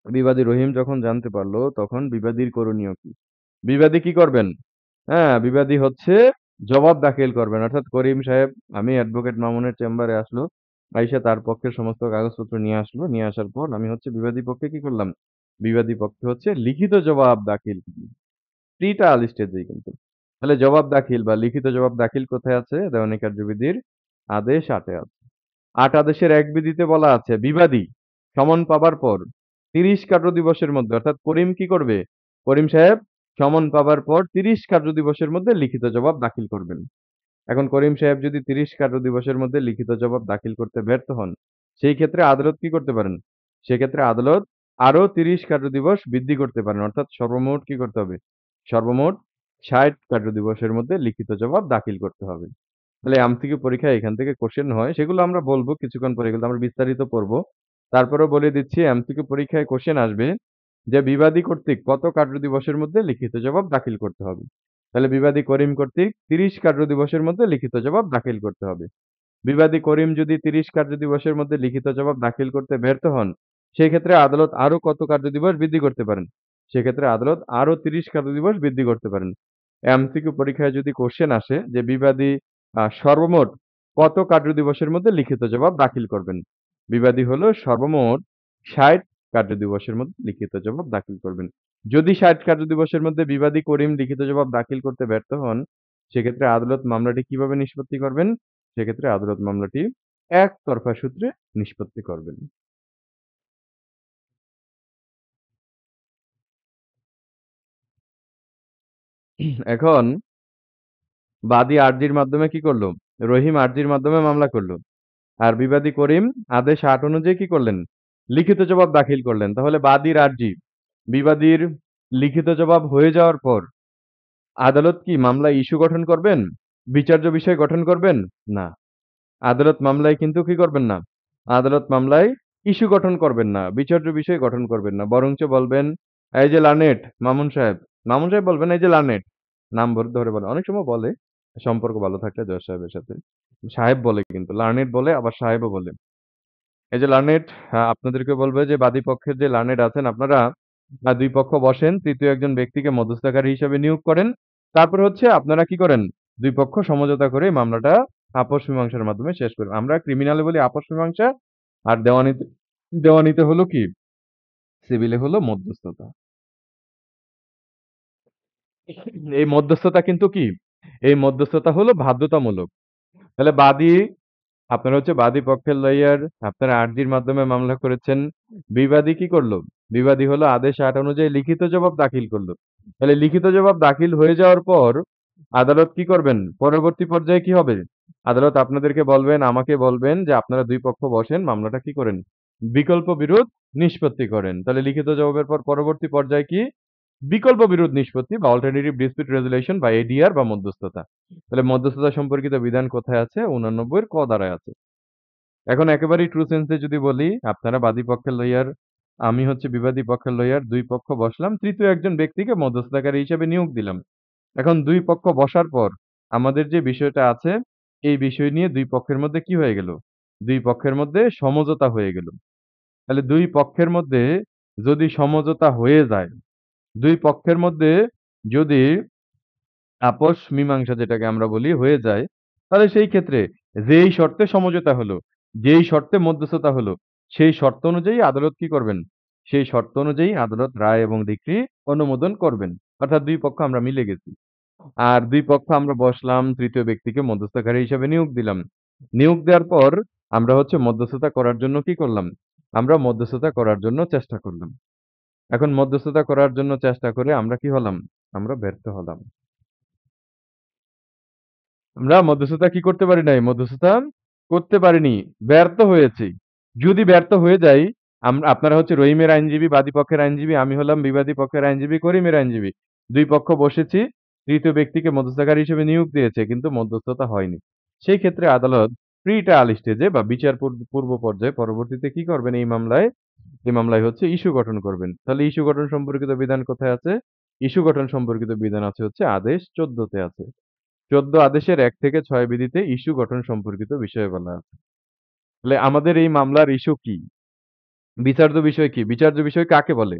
বিবাদী রহিম যখন জানতে পারল তখন বিবাদীর করণীয় কি? বিবাদী কি করবেন? হ্যাঁ, বিবাদী হচ্ছে জবাব দাখিল করবেন। অর্থাৎ করিম সাহেব আমি অ্যাডভোকেট মামুনের চেম্বারে আসলো। আইসা তার পক্ষের সমস্ত কাগজপত্র নিয়ে আসলো। নিয়ে আসার পর আমি হচ্ছে বিবাদী পক্ষে কি করলাম? বিবাদী পক্ষে হচ্ছে লিখিত জবাব দাখিল করলাম। প্রিটাল স্টেজেই কিন্তু। তাহলে জবাব দাখিল বা লিখিত জবাব দাখিল কোথায় আছে? দেওয়ানি কার্যবিধির আদেশ ৮ এ আছে। ৮ আদেশের ১ বিধিতে বলা আছে বিবাদী সমন পাবার পর ৩০ কার্যদিবসের মধ্যে অর্থাৎ করিম কি করবে? করিম সাহেব সমন পাবার পর ৩০ কার্যদিবসের মধ্যে লিখিত জবাব দাখিল করবেন। এখন করিম সাহেব যদি ৩০ কার্যদিবসের মধ্যে লিখিত জবাব দাখিল করতে ব্যর্থ হন, সেই ক্ষেত্রে আদালত কি করতে পারেন? সেক্ষেত্রে আদালত আরো ৩০ কার্যদিবস বৃদ্ধি করতে পারেন। অর্থাৎ সর্বমোট কি করতে হবে? সর্বমোট ৬০ কার্যদিবসের মধ্যে লিখিত জবাব দাখিল করতে হবে। তাহলে এমসিকিউ পরীক্ষায় এখান থেকে কোশ্চেন হয়। সেগুলো আমরা বলব কিছুক্ষণ পরে, এগুলো আমরা বিস্তারিত পড়ব। তারপরেও বলে দিচ্ছি এমসিকিউ পরীক্ষায় কোশ্চেন আসবে যে বিবাদী কর্তৃক কত কার্যদিবসের মধ্যে লিখিত জবাব দাখিল করতে হবে। তাহলে বিবাদী করিম কর্তৃক ৩০ কার্যদিবসের মধ্যে লিখিত জবাব দাখিল করতে হবে। বিবাদী করিম যদি ৩০ কার্যদিবসের মধ্যে লিখিত জবাব দাখিল করতে ব্যর্থ হন, সেক্ষেত্রে আদালত আরো কত কার্যদিবস বৃদ্ধি করতে পারেন? সেক্ষেত্রে আদালত আরো ৩০ কার্যদিবস বৃদ্ধি করতে পারেন। এমসিকিউ পরীক্ষায় যদি কোশ্চেন আসে যে বিবাদী সর্বমোট কত কার্যদিবসের মধ্যে লিখিত জবাব দাখিল করবেন? বিবাদী হলো সর্বমোট ৬০ কার্যদিবসের মধ্যে লিখিত জবাব দাখিল করবেন। যদি ৬০ কার্যদিবসের মধ্যে বিবাদী করিম লিখিত জবাব দাখিল করতে ব্যর্থ হন, সেক্ষেত্রে আদালত মামলাটি কিভাবে নিষ্পত্তি করবেন? সেক্ষেত্রে আদালত মামলাটি একতরফা সূত্রে নিষ্পত্তি করবেন। এখন বাদী আরজির মাধ্যমে কি করল? রহিম আরজির মাধ্যমে মামলা করল। আর বিবাদী করিম আদেশ ৮ অনুযায়ী কি করলেন? লিখিত জবাব দাখিল করলেন। তাহলে বাদীর আরজি, বিবাদীর লিখিত জবাব হয়ে যাওয়ার পর আদালত কি মামলায় ইস্যু গঠন করবেন? বিচার্য বিষয় গঠন করবেন? না। আদালত মামলায় কিন্তু কি করবেন না? আদালত মামলায় ইস্যু গঠন করবেন না। বিচার্য বিষয় গঠন করবেন না। বরঞ্চ বলবেন, "এই যে লার্নেট মামুন সাহেব।" মামুন সাহেব বলবেন, "এই যে লার্নেট।" নাম ধরে বলে। অনেক সময় বলে, সম্পর্ক ভালো থাকলে জজ সাহেবের সাথে। সাহেব বলে কিন্তু। লার্নেট বলে আবার সাহেবও বলে। এই যে লার্নেট আপনাদেরকে বলবে যে বাদী পক্ষের যে লার্নেট আছেন আপনারা ২ পক্ষ বসেন, ৩য় একজন ব্যক্তিকে মধ্যস্থতাকারী হিসেবে নিয়োগ করেন। তারপর হচ্ছে আপনারা কি করেন? ২ পক্ষ সমঝোতা করে মামলাটা আপস মীমাংসার মাধ্যমে শেষ করেন। আমরা ক্রিমিনালে বলি আপস মীমাংসা আর দেওয়ানিতে হলো কি? সিভিলে হলো মধ্যস্থতা। এই মধ্যস্থতা কিন্তু কি? এই মধ্যস্থতা হলো বাধ্যতামূলক। তাহলে আপনারা হচ্ছে বাদী পক্ষের লইয়ার, আপনারা আর্জির মাধ্যমে মামলা করেছেন। বিবাদী কি করলো? বিবাদী হলো আদেশ ৮ অনুযায়ী লিখিত জবাব দাখিল করলো। তাহলে লিখিত জবাব দাখিল হয়ে যাওয়ার পর আদালত কি করবেন? পরবর্তী পর্যায়ে কি হবে? আদালত আপনাদেরকে বলবেন, আমাকে বলবেন যে আপনারা ২ পক্ষ বসেন, মামলাটা কি করেন? বিকল্প বিরোধ নিষ্পত্তি করেন। তাহলে লিখিত জবাবের পর পরবর্তী পর্যায়ে কি? বিকল্প বিরোধ নিষ্পত্তি বা অল্টারনেটিভ ডিসপিউট রেজোলিউশন বা এডিআর বা মধ্যস্থতা। তাহলে মধ্যস্থতা সম্পর্কিত বিধান কোথায় আছে? ৮৯ এর ক ধারায় আছে। এখন একেবারেই ট্রু সেন্স এ যদি বলি, আপনারা বাদী পক্ষের লইয়ার, আমি হচ্ছে বিবাদী পক্ষের লইয়ার, ২ পক্ষ বসলাম, ৩য় একজন ব্যক্তিকে মধ্যস্থতাকারী হিসেবে নিয়োগ দিলাম। এখন ২ পক্ষ বসার পর আমাদের যে বিষয়টা আছে, এই বিষয় নিয়ে ২ পক্ষের মধ্যে কি হয়ে গেল? ২ পক্ষের মধ্যে সমঝোতা হয়ে গেল। তাহলে ২ পক্ষের মধ্যে যদি সমঝোতা হয়ে যায়, ২ পক্ষের মধ্যে যদি আপস মীমাংসা যেটাকে আমরা বলি হয়ে যায়, তাহলে সেই ক্ষেত্রে যেই শর্তে সমঝোতা হলো, যেই শর্তে মধ্যস্থতা হলো, সেই শর্ত অনুযায়ী আদালত কি করবেন? সেই শর্ত অনুযায়ী আদালত রায় এবং ডিক্রি অনুমোদন করবেন। অর্থাৎ ২ পক্ষ আমরা মিলে গেছি। আর ২ পক্ষ আমরা বসলাম, ৩য় ব্যক্তিকে মধ্যস্থতাকারী হিসেবে নিয়োগ দিলাম। নিয়োগ দেওয়ার পর আমরা হচ্ছে মধ্যস্থতা করার জন্য কি করলাম? আমরা মধ্যস্থতা করার জন্য চেষ্টা করলাম। এখন মধ্যস্থতা করার জন্য চেষ্টা করে আমরা কি হলাম? আমরা ব্যর্থ হলাম। আমরা মধ্যস্থতা কি করতে পারি নাই? মধ্যস্থতা করতে পারিনি। ব্যর্থ হয়েছি। যদি ব্যর্থ হয়ে যাই, আপনারা হচ্ছে রহিমের আইনজীবী, বাদী পক্ষের আইনজীবী, আমি হলাম বিবাদী পক্ষের আইনজীবী, করিমের আইনজীবী। ২ পক্ষ বসেছি, তৃতীয় ব্যক্তিকে মধ্যস্থতাকারী হিসেবে নিয়োগ দিয়েছে, কিন্তু মধ্যস্থতা হয়নি। সেই ক্ষেত্রে আদালত প্রি ট্রায়াল স্টেজে বা বিচার পূর্ব পর্যায়ে পরবর্তীতে কি করবেন এই মামলায়? এই মামলায় হচ্ছে ইস্যু গঠন করবেন। তাহলে ইস্যু গঠন সম্পর্কিত বিধান কোথায় আছে? ইস্যু গঠন সম্পর্কিত বিধান আছে হচ্ছে আদেশ ১৪ তে আছে। ১৪ আদেশের ১ থেকে ৬ বিধিতে ইস্যু গঠন সম্পর্কিত বিষয়ে বলা আছে। তাহলে আমাদের এই মামলার ইস্যু কি? বিচার্য বিষয় কি? বিচার্য বিষয় কাকে বলে?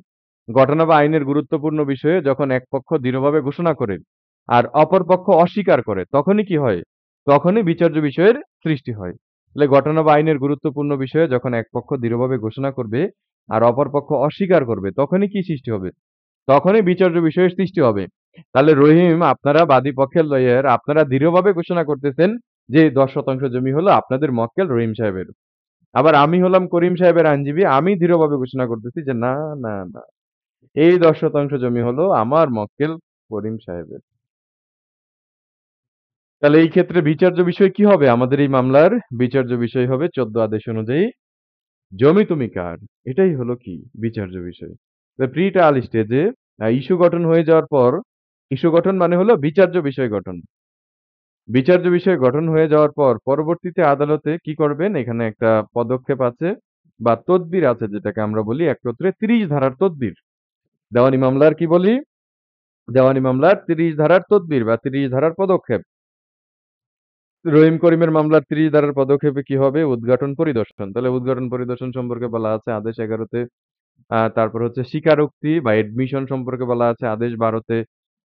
ঘটনা বা আইনের গুরুত্বপূর্ণ বিষয়ে যখন এক পক্ষ দৃঢ়ভাবে ঘোষণা করে আর অপর পক্ষ অস্বীকার করে তখনই কি হয়? তখনই বিচার্য বিষয়ের সৃষ্টি হয়। তাহলে ঘটনা বা আইনের গুরুত্বপূর্ণ বিষয়ে যখন এক পক্ষ দৃঢ়ভাবে ঘোষণা করবে আর অপর পক্ষ অস্বীকার করবে তখনই কি সৃষ্টি হবে? তখনই বিচার্য বিষয়ের সৃষ্টি হবে। তাহলে রহিম আপনারা বাদী পক্ষের লইয়ের আপনারা দৃঢ়ভাবে ঘোষণা করতেছেন যে ১০% জমি হলো আপনাদের মক্কেল রহিম সাহেবের। আবার আমি হলাম করিম সাহেবের আইনজীবী। আমি দৃঢ়ভাবে ঘোষণা করতেছি যে না, না, না। এই ১০% জমি হলো আমার মক্কেল করিম সাহেবের। তাহলে এই ক্ষেত্রে বিচার্য বিষয় কি হবে? আমাদের এই মামলার বিচার্য বিষয় হবে ১৪ আদেশ অনুযায়ী জমি তুমি কার? এটাই হলো কি বিচার্য বিষয়। প্রি ট্রায়াল স্টেজে ইস্যু গঠন হয়ে যাওয়ার পর ইস্যু গঠন মানে হলো বিচার্য বিষয় গঠন। বিচার্য বিষয় গঠন হয়ে যাওয়ার পর পরবর্তীতে আদালতে কি করবেন? এখানে একটা পদক্ষেপ আছে বা তদবির আছে যেটাকে আমরা বলি একত্রে ৩০ ধারার তদবির। দেওয়ানি মামলার কি বলি? দেওয়ানি মামলার ৩০ ধারার তদবির বা ৩০ ধারার পদক্ষেপ। রহিম করিমের মামলার ৩০ ধারার পদক্ষেপে কি হবে? উদ্ঘাটন পরিদর্শন। তাহলে উদ্ঘাটন পরিদর্শন সম্পর্কে বলা আছে আদেশ ১১ তে। তারপর হচ্ছে স্বীকারোক্তি বা এডমিশন সম্পর্কে বলা আছে আদেশ ১২ তে।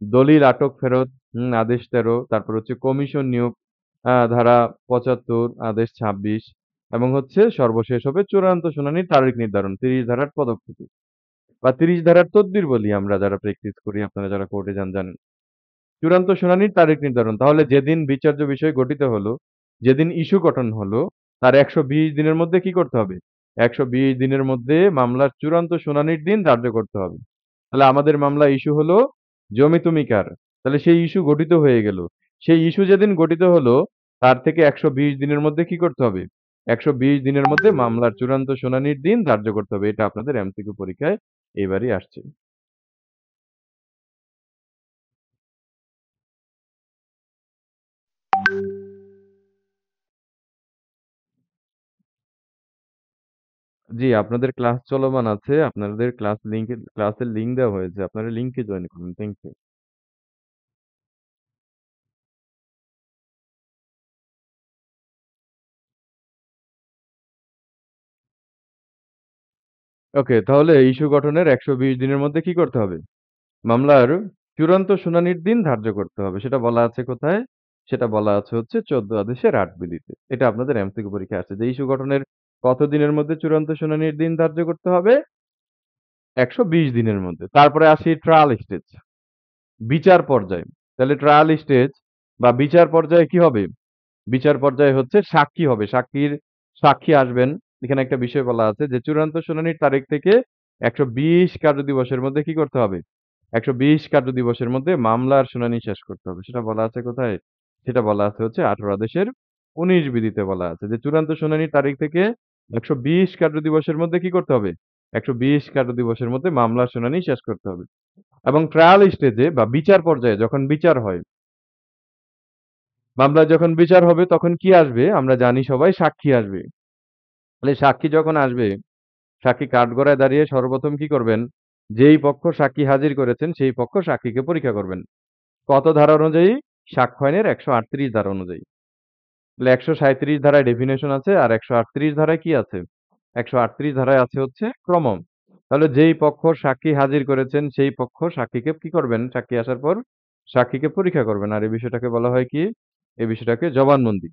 দলিল আটক ফেরত আদেশ ১৩। তারপর হচ্ছে কমিশন নিয়োগ ধারা ৭৫ আদেশ ২৬ এবং হচ্ছে সর্বশেষ হবে চূড়ান্ত শুনানির তারিখ নির্ধারণ ৩০ ধারার পদক্ষেপে বা ৩০ ধারার তদবির বলি আমরা যারা প্র্যাকটিস করি, আপনারা যারা কোর্টে যান জানেন। চূড়ান্ত শুনানির তারিখ নির্ধারণ। তাহলে যেদিন বিচার্য বিষয় গঠিত হলো, যেদিন ইস্যু গঠন হলো, তার ১২০ দিনের মধ্যে কি করতে হবে? ১২০ দিনের মধ্যে মামলার চূড়ান্ত শুনানির দিন ধার্য করতে হবে। তাহলে আমাদের মামলা ইস্যু হলো জমি তুমি কার? তাহলে সেই ইস্যু গঠিত হয়ে গেল। সেই ইস্যু যেদিন গঠিত হলো, তার থেকে ১২০ দিনের মধ্যে কি করতে হবে? ১২০ দিনের মধ্যে মামলার চূড়ান্ত শুনানির দিন ধার্য করতে হবে। এটা আপনাদের এমসিকিউ পরীক্ষায় এবারই আসছে। জি, আপনাদের ক্লাস চলমান আছে। আপনাদের ক্লাসের লিংক দেওয়া হয়েছে। আপনারা লিংকে জয়েন করুন। Thank you. ওকে, তাহলে ইস্যু গঠনের ১২০ দিনের মধ্যে কি করতে হবে? মামলার চূড়ান্ত শুনানির দিন ধার্য করতে হবে। সেটা বলা আছে কোথায়? সেটা বলা আছে হচ্ছে ১৪ আদেশের ৮ বিধিতে। এটা আপনাদের এমসিকিউ পরীক্ষায় আসছে যে ইস্যু গঠনের কত দিনের মধ্যে চূড়ান্ত শুনানির দিন ধার্য করতে হবে? ১২০ দিনের মধ্যে। তারপরে আসি ট্রায়াল স্টেজ, বিচার পর্যায়। তাহলে ট্রায়াল স্টেজ বা বিচার পর্যায়ে কি হবে? বিচার পর্যায়ে হচ্ছে সাক্ষী হবে। সাক্ষী আসবেন। এখানে একটা বিষয় বলা আছে যে চূড়ান্ত শুনানির তারিখ থেকে ১২০ কার্যদিবসের মধ্যে কি করতে হবে? ১২০ কার্যদিবসের মধ্যে মামলার শুনানি শেষ করতে হবে। সেটা বলা আছে কোথায়? সেটা বলা আছে হচ্ছে ১৮ আদেশের ১৯ বিধিতে বলা আছে যে চূড়ান্ত শুনানির তারিখ থেকে ১২০ কার্যদিবসের মধ্যে কি করতে হবে? ১২০ কার্যদিবসের মধ্যে মামলার শুনানি শেষ করতে হবে। এবং ট্রায়াল স্টেজে বা বিচার পর্যায়ে যখন বিচার হয়, মামলার যখন বিচার হবে তখন কি আসবে? আমরা জানি সবাই সাক্ষী আসবে। তাহলে সাক্ষী যখন আসবে, সাক্ষী কাঠগড়ায় দাঁড়িয়ে সর্বপ্রথম কি করবেন? যেই পক্ষ সাক্ষী হাজির করেছেন সেই পক্ষ সাক্ষীকে পরীক্ষা করবেন। কত ধারা অনুযায়ী? সাক্ষ্য আইনের ১৩৮ ধারা অনুযায়ী। তাহলে ১৩৭ ধারায় ডেফিনিশন আছে আর ১৩৮ ধারায় কি আছে? ১৩৮ ধারায় আছে হচ্ছে ক্রম। তাহলে যেই পক্ষ সাক্ষী হাজির করেছেন সেই পক্ষ সাক্ষীকে কি করবেন? সাক্ষী আসার পর সাক্ষীকে পরীক্ষা করবেন। আর এই বিষয়টাকে বলা হয় কি? এই বিষয়টাকে জবানবন্দি।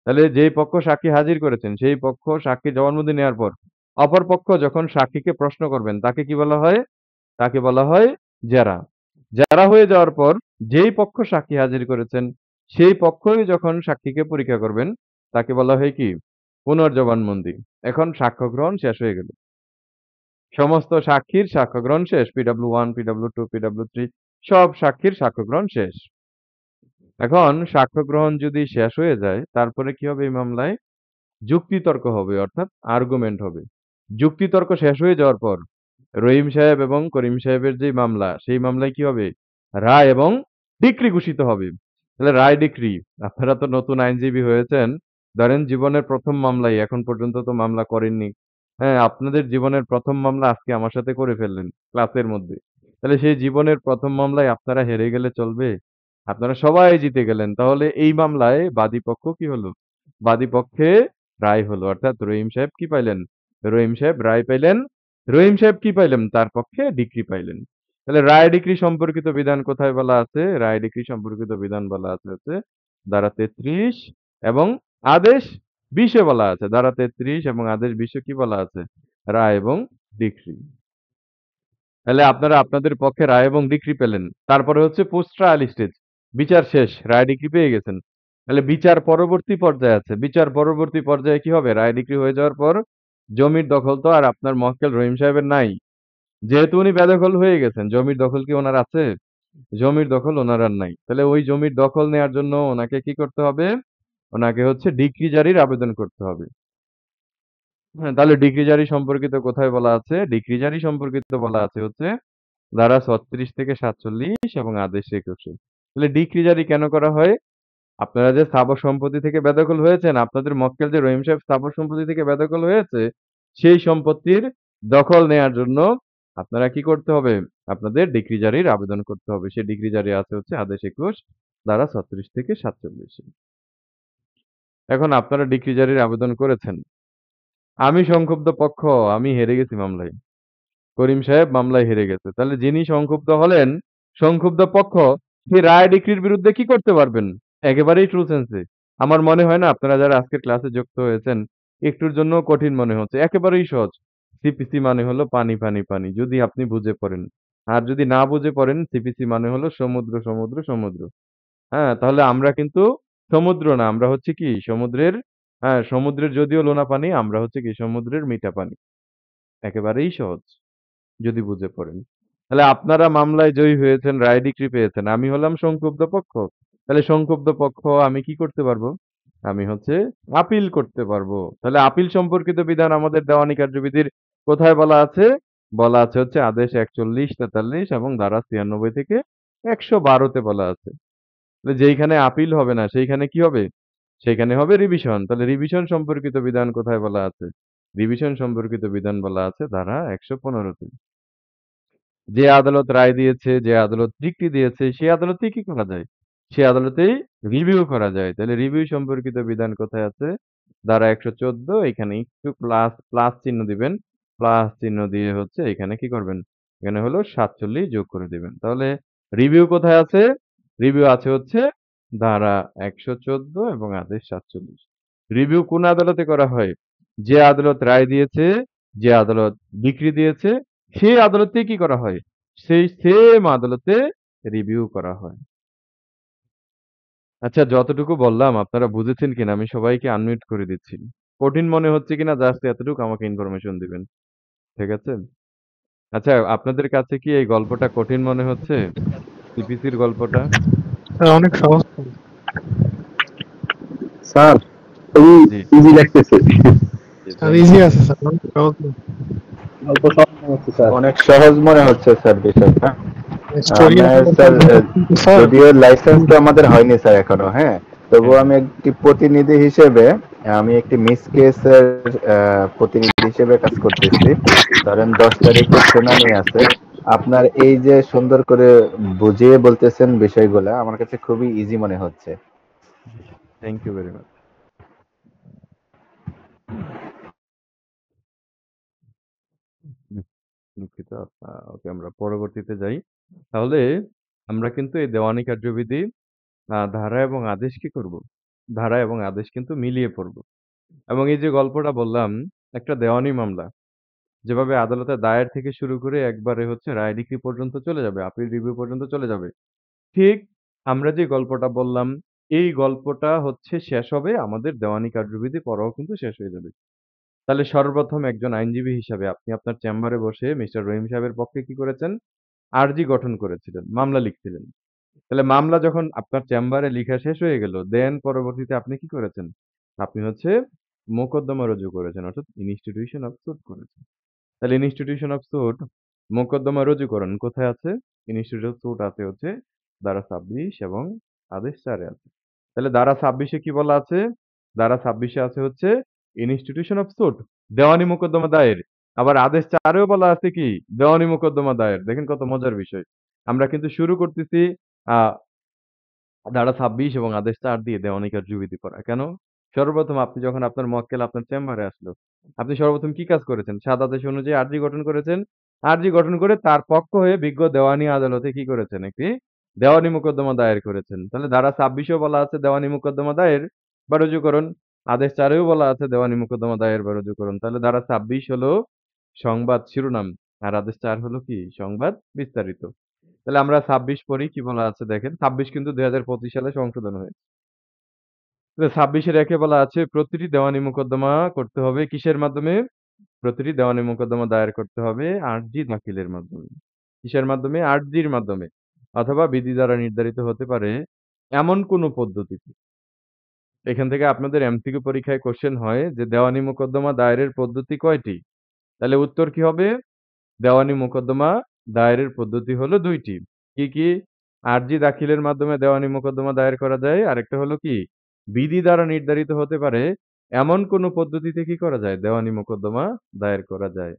তাহলে যেই পক্ষ সাক্ষী হাজির করেছেন সেই পক্ষ সাক্ষীর জবানবন্দি নেওয়ার পর অপর পক্ষ যখন সাক্ষীকে প্রশ্ন করবেন তাকে কি বলা হয়? তাকে বলা হয় জেরা। জেরা হয়ে যাওয়ার পর যেই পক্ষ সাক্ষী হাজির করেছেন সেই পক্ষই যখন সাক্ষীকে পরীক্ষা করবেন তাকে বলা হয় কি? পুনর্জবানবন্দি। এখন সাক্ষ্য গ্রহণ শেষ হয়ে গেল। সমস্ত সাক্ষীর সাক্ষ্য গ্রহণ শেষ। পিডব্লিউ 1, পিডব্লিউ 2, পিডব্লিউ 3 সব সাক্ষীর সাক্ষ্য গ্রহণ শেষ। এখন সাক্ষ্য গ্রহণ যদি শেষ হয়ে যায়, তারপরে কি হবে এই মামলায়? যুক্তিতর্ক হবে, অর্থাৎ আর্গুমেন্ট হবে। যুক্তিতর্ক শেষ হয়ে যাওয়ার পর রহিম সাহেব এবং করিম সাহেবের যে মামলা, সেই মামলায় কি হবে? রায় এবং ডিক্রি ঘোষিত হবে। তাহলে রায় ডিক্রি, আপনারা তো নতুন আইনজীবী হয়েছেন, ধরেন জীবনের প্রথম মামলাই, এখন পর্যন্ত তো মামলা করেননি। হ্যাঁ, আপনাদের জীবনের প্রথম মামলা আজকে আমার সাথে করে ফেললেন ক্লাসের মধ্যে। তাহলে সেই জীবনের প্রথম মামলায় আপনারা হেরে গেলে চলবে? আপনারা সবাই জিতে গেলেন। তাহলে এই মামলায় বাদী পক্ষ কি হলো? বাদী পক্ষে রায় হলো, অর্থাৎ রহিম সাহেব কি পাইলেন? রহিম সাহেব রায় পাইলেন। রহিম সাহেব কি পাইলেন? তার পক্ষে ডিক্রি পাইলেন। তাহলে রায় ডিক্রি সম্পর্কিত বিধান কোথায় বলা আছে? রায় ডিক্রি সম্পর্কিত বিধান বলা আছে হচ্ছে ধারা 33 এবং আদেশ 20 এ বলা আছে। ধারা 33 এবং আদেশ 20 এ কি বলা আছে? রায় এবং ডিক্রি। তাহলে আপনারা আপনাদের পক্ষে রায় এবং ডিক্রি পেলেন। তারপরে হচ্ছে পোস্ট ট্রায়াল স্টেজ। বিচার শেষ, রায় ডিক্রি পেয়ে গেছেন। তাহলে বিচার পরবর্তী পর্যায়ে আছে। বিচার পরবর্তী পর্যায়ে কি হবে? রায় ডিক্রি হয়ে যাওয়ার পর জমির দখল তো আর আপনার মক্কেল রহিম সাহেবের নাই। যেহেতু উনি বেদখল হয়ে গেছেন, জমির দখল কি ওনার আছে? জমির দখল ওনার আর নাই। তাহলে ওই জমির দখল নেয়ার জন্য ওনাকে কি করতে হবে? ওনাকে হচ্ছে ডিক্রি জারির আবেদন করতে হবে। হ্যাঁ, তাহলে ডিক্রি জারি সম্পর্কিত কোথায় বলা আছে? ডিক্রি জারি সম্পর্কিত বলা আছে হচ্ছে ধারা 36 থেকে 47 এবং আদেশ 21 এ। তাহলে ডিক্রি জারি কেন করা হয়? আপনারা যে স্থাবর সম্পত্তি থেকে বেদখল হয়েছেন, আপনাদের মক্কেল যে রহিম সাহেব স্থাবর সম্পত্তি থেকে বেদখল হয়েছে, সেই সম্পত্তির দখল নেয়ার জন্য আপনারা কি করতে হবে? আপনাদের ডিক্রি জারির আবেদন করতে হবে। সেই ডিক্রি জারি আছে হচ্ছে আদেশ 21 ধারা 36 থেকে 47 এ। এখন আপনারা ডিক্রি জারির আবেদন করেছেন। আমি সংক্ষুব্ধ পক্ষ, আমি হেরে গেছি মামলায়। করিম সাহেব মামলায় হেরে গেছে। তাহলে যিনি সংক্ষুব্ধ হলেন, সংক্ষুব্ধ পক্ষ, সেই রায় ডিক্রির বিরুদ্ধে কি করতে পারবেন? একেবারেই ট্রু সেন্সে। আমার মনে হয় না আপনারা যারা আজকের ক্লাসে যুক্ত হয়েছেন, একটুর জন্য কঠিন মনে হচ্ছে। একেবারেই সহজ। সিপিসি মানে হলো পানি, পানি, পানি। যদি আপনি বুঝে পড়েন। আর যদি না বুঝে পড়েন, সিপিসি মানে হলো সমুদ্র, সমুদ্র, সমুদ্র। হ্যাঁ, তাহলে আমরা কিন্তু সমুদ্র না, আমরা হচ্ছে কি সমুদ্রের, হ্যাঁ, সমুদ্রের যদিও লোনা পানি, আমরা হচ্ছে কি সমুদ্রের মিঠা পানি। একেবারেই সহজ। যদি বুঝে পড়েন। তাহলে আপনারা মামলায় জয়ী হয়েছেন, রায় ডিক্রি পেয়েছেন। আমি হলাম সংক্ষুব্ধ পক্ষ। তাহলে সংক্ষুব্ধ পক্ষ আমি কি করতে পারবো? আমি হচ্ছে আপিল করতে পারবো। তাহলে আপিল সম্পর্কিত বিধান আমাদের দেওয়ানি কার্যবিধির কোথায় বলা আছে? বলা আছে হচ্ছে আদেশ 41, 43 এবং ধারা 96 থেকে 112 তে বলা আছে। তাহলে যেইখানে আপিল হবে না সেইখানে কি হবে? সেইখানে হবে রিভিশন। তাহলে রিভিশন সম্পর্কিত বিধান কোথায় বলা আছে? রিভিশন সম্পর্কিত বিধান বলা আছে ধারা 115 তে। যে আদালত রায় দিয়েছে, যে আদালত ডিক্রি দিয়েছে, সেই আদালতেই কি করা যায়? সে আদালতেই রিভিউ করা যায়। তাহলে রিভিউ সম্পর্কিত বিধান কোথায় আছে? ধারা 114, এখানে একটু প্লাস প্লাস চিহ্ন দিবেন। প্লাস চিহ্ন দিয়ে হচ্ছে এখানে কি করবেন? এখানে হলো 47 যোগ করে দিবেন। তাহলে রিভিউ কোথায় আছে? রিভিউ আছে হচ্ছে ধারা 114 এবং আদেশ 47। রিভিউ কোন আদালতে করা হয়? যে আদালত রায় দিয়েছে, যে আদালত ডিক্রি দিয়েছে, সেই আদালতেই কি করা হয়? সেই সেম আদালতে রিভিউ করা হয়। আচ্ছা, যতটুকু বললাম আপনারা বুঝেছেন কিনা আমি সবাইকে আনমিউট করে দিচ্ছি। কঠিন মনে হচ্ছে কিনা জাস্ট এতটুকু আমাকে ইনফরমেশন দিবেন। ঠিক আছে? আচ্ছা, আপনাদের কাছে কি এই গল্পটা কঠিন মনে হচ্ছে? সিপিসির গল্পটা? অনেক সহজ। স্যার খুবই জি, ইজি লাগতেছে। জি, স্যার থ্যাংক ইজি ইউ। আছে স্যার, অনেক সহজ না। অল্প সহজ মনে হচ্ছে স্যার, অনেক সহজ মনে হচ্ছে স্যার বিষয়টা। স্টোরি আমার আসলে স্যার কিন্তু স্যার যদিও লাইসেন্স তো আমাদের হয়নি স্যার এখনো, হ্যাঁ, তবুও হ্যাঁ, আমি একটি প্রতিনিধি হিসেবে, আমি একটি মিস কেসের প্রতিনিধি হিসেবে কাজ করতেছি। ধরেন 10 তারিখে শুনানি আছে। আপনার এই যে সুন্দর করে বুঝিয়ে বলতেছেন বিষয়গুলা, আমার কাছে খুবই ইজি মনে হচ্ছে। Thank you very much. দুঃখিত। ওকে, আমরা পরবর্তীতে যাই। তাহলে আমরা কিন্তু এই দেওয়ানি কার্যবিধি ধারা এবং আদেশ কি করব? ধারা এবং আদেশ কিন্তু মিলিয়ে পড়ব। এবং এই যে গল্পটা বললাম, একটা দেওয়ানি মামলা যেভাবে আদালতে দায়ের থেকে শুরু করে একবারে হচ্ছে রায় ডিক্রি পর্যন্ত চলে যাবে, আপিল রিভিউ পর্যন্ত চলে যাবে। ঠিক আমরা যে গল্পটা বললাম, এই গল্পটা হচ্ছে শেষ হবে আমাদের দেওয়ানি কার্যবিধি পড়াও কিন্তু শেষ হয়ে যাবে। তাহলে সর্বপ্রথম একজন আইনজীবী হিসাবে আপনি আপনার চেম্বারে বসে মিস্টার রহিম সাহেবের পক্ষে কি করেছেন? আরজি গঠন করেছিলেন, মামলা লিখছিলেন। তাহলে মামলা যখন আপনার চেম্বারে লিখা শেষ হয়ে গেল, দেন পরবর্তীতে আপনি কি করেছেন? আপনি হচ্ছে মোকদ্দমা রুজু করেছেন, অর্থাৎ ইনস্টিটিউশন অফ সুট করেছেন। তাহলে ইনস্টিটিউশন অফ সুট মোকদ্দমা রুজুকরণ কোথায় আছে? ইনস্টিটিউট অফ সুট আছে হচ্ছে ধারা ২৬ এবং আদেশ ৪ এ আছে। তাহলে ধারা ২৬ এ কি বলা আছে? ধারা ২৬ এ আছে হচ্ছে ইনস্টিটিউশন অফ সুট, দেওয়ানি মোকদ্দমা দায়ের। আবার আদেশ ৪ এও বলা আছে কি? দেওয়ানি মোকদ্দমা দায়ের। দেখেন কত মজার বিষয়। আমরা কিন্তু শুরু করতেছি আ ধারা ২৬ এবং আদেশ ৪ দিয়ে দেওয়ানি কার্যবিধি করা। কেন? সর্বপ্রথম আপনি যখন আপনার মক্কেল আপনার চেম্বারে আসলো, আপনি সর্বপ্রথম কি কাজ করেছেন? ৭ আদেশ অনুযায়ী আরজি গঠন করেছেন। আরজি গঠন করে তার পক্ষ হয়ে বিজ্ঞ দেওয়ানি আদালতে কি করেছেন? একটি দেওয়ানি মোকদ্দমা দায়ের করেছেন। তাহলে ধারা ২৬ এও বলা আছে দেওয়ানি মোকদ্দমা দায়ের বা রুজুকরণ। আদেশ ৪ এও বলা আছে দেওয়ানি মোকদ্দমা দায়ের বা রুজুকরণ। তাহলে ধারা ২৬ হলো সংবাদ শিরোনাম। আর আদেশ ৪ হলো কি? সংবাদ বিস্তারিত। তাহলে আমরা ২৬ পড়ি কি বলা আছে দেখেন। ২৬ কিন্তু ২০২৫ সালে সংশোধন হয়েছে। তাহলে ২৬ এর ১ এ বলা আছে প্রতিটি দেওয়ানি মোকদ্দমা করতে হবে কিসের মাধ্যমে? প্রতিটি দেওয়ানি মোকদ্দমা দায়ের করতে হবে আরজি দাখিলের মাধ্যমে। কিসের মাধ্যমে? আরজির মাধ্যমে। অথবা বিধি দ্বারা নির্ধারিত হতে পারে এমন কোন পদ্ধতিতে। এখান থেকে আপনাদের এমসিকিউ পরীক্ষায় কোয়েশ্চেন হয় যে দেওয়ানি মোকদ্দমা দায়েরের পদ্ধতি কয়টি? তাহলে উত্তর কি হবে? দেওয়ানি মোকদ্দমা দায়েরের পদ্ধতি হলো ২ টি। কি, কি? আরজি দাখিলের মাধ্যমে দেওয়ানি মোকদ্দমা দায়ের করা যায়। আরেকটা হলো কি? বিধি দ্বারা নির্ধারিত হতে পারে এমন কোন পদ্ধতিতে কি করা যায়? দেওয়ানি মোকদ্দমা দায়ের করা যায়।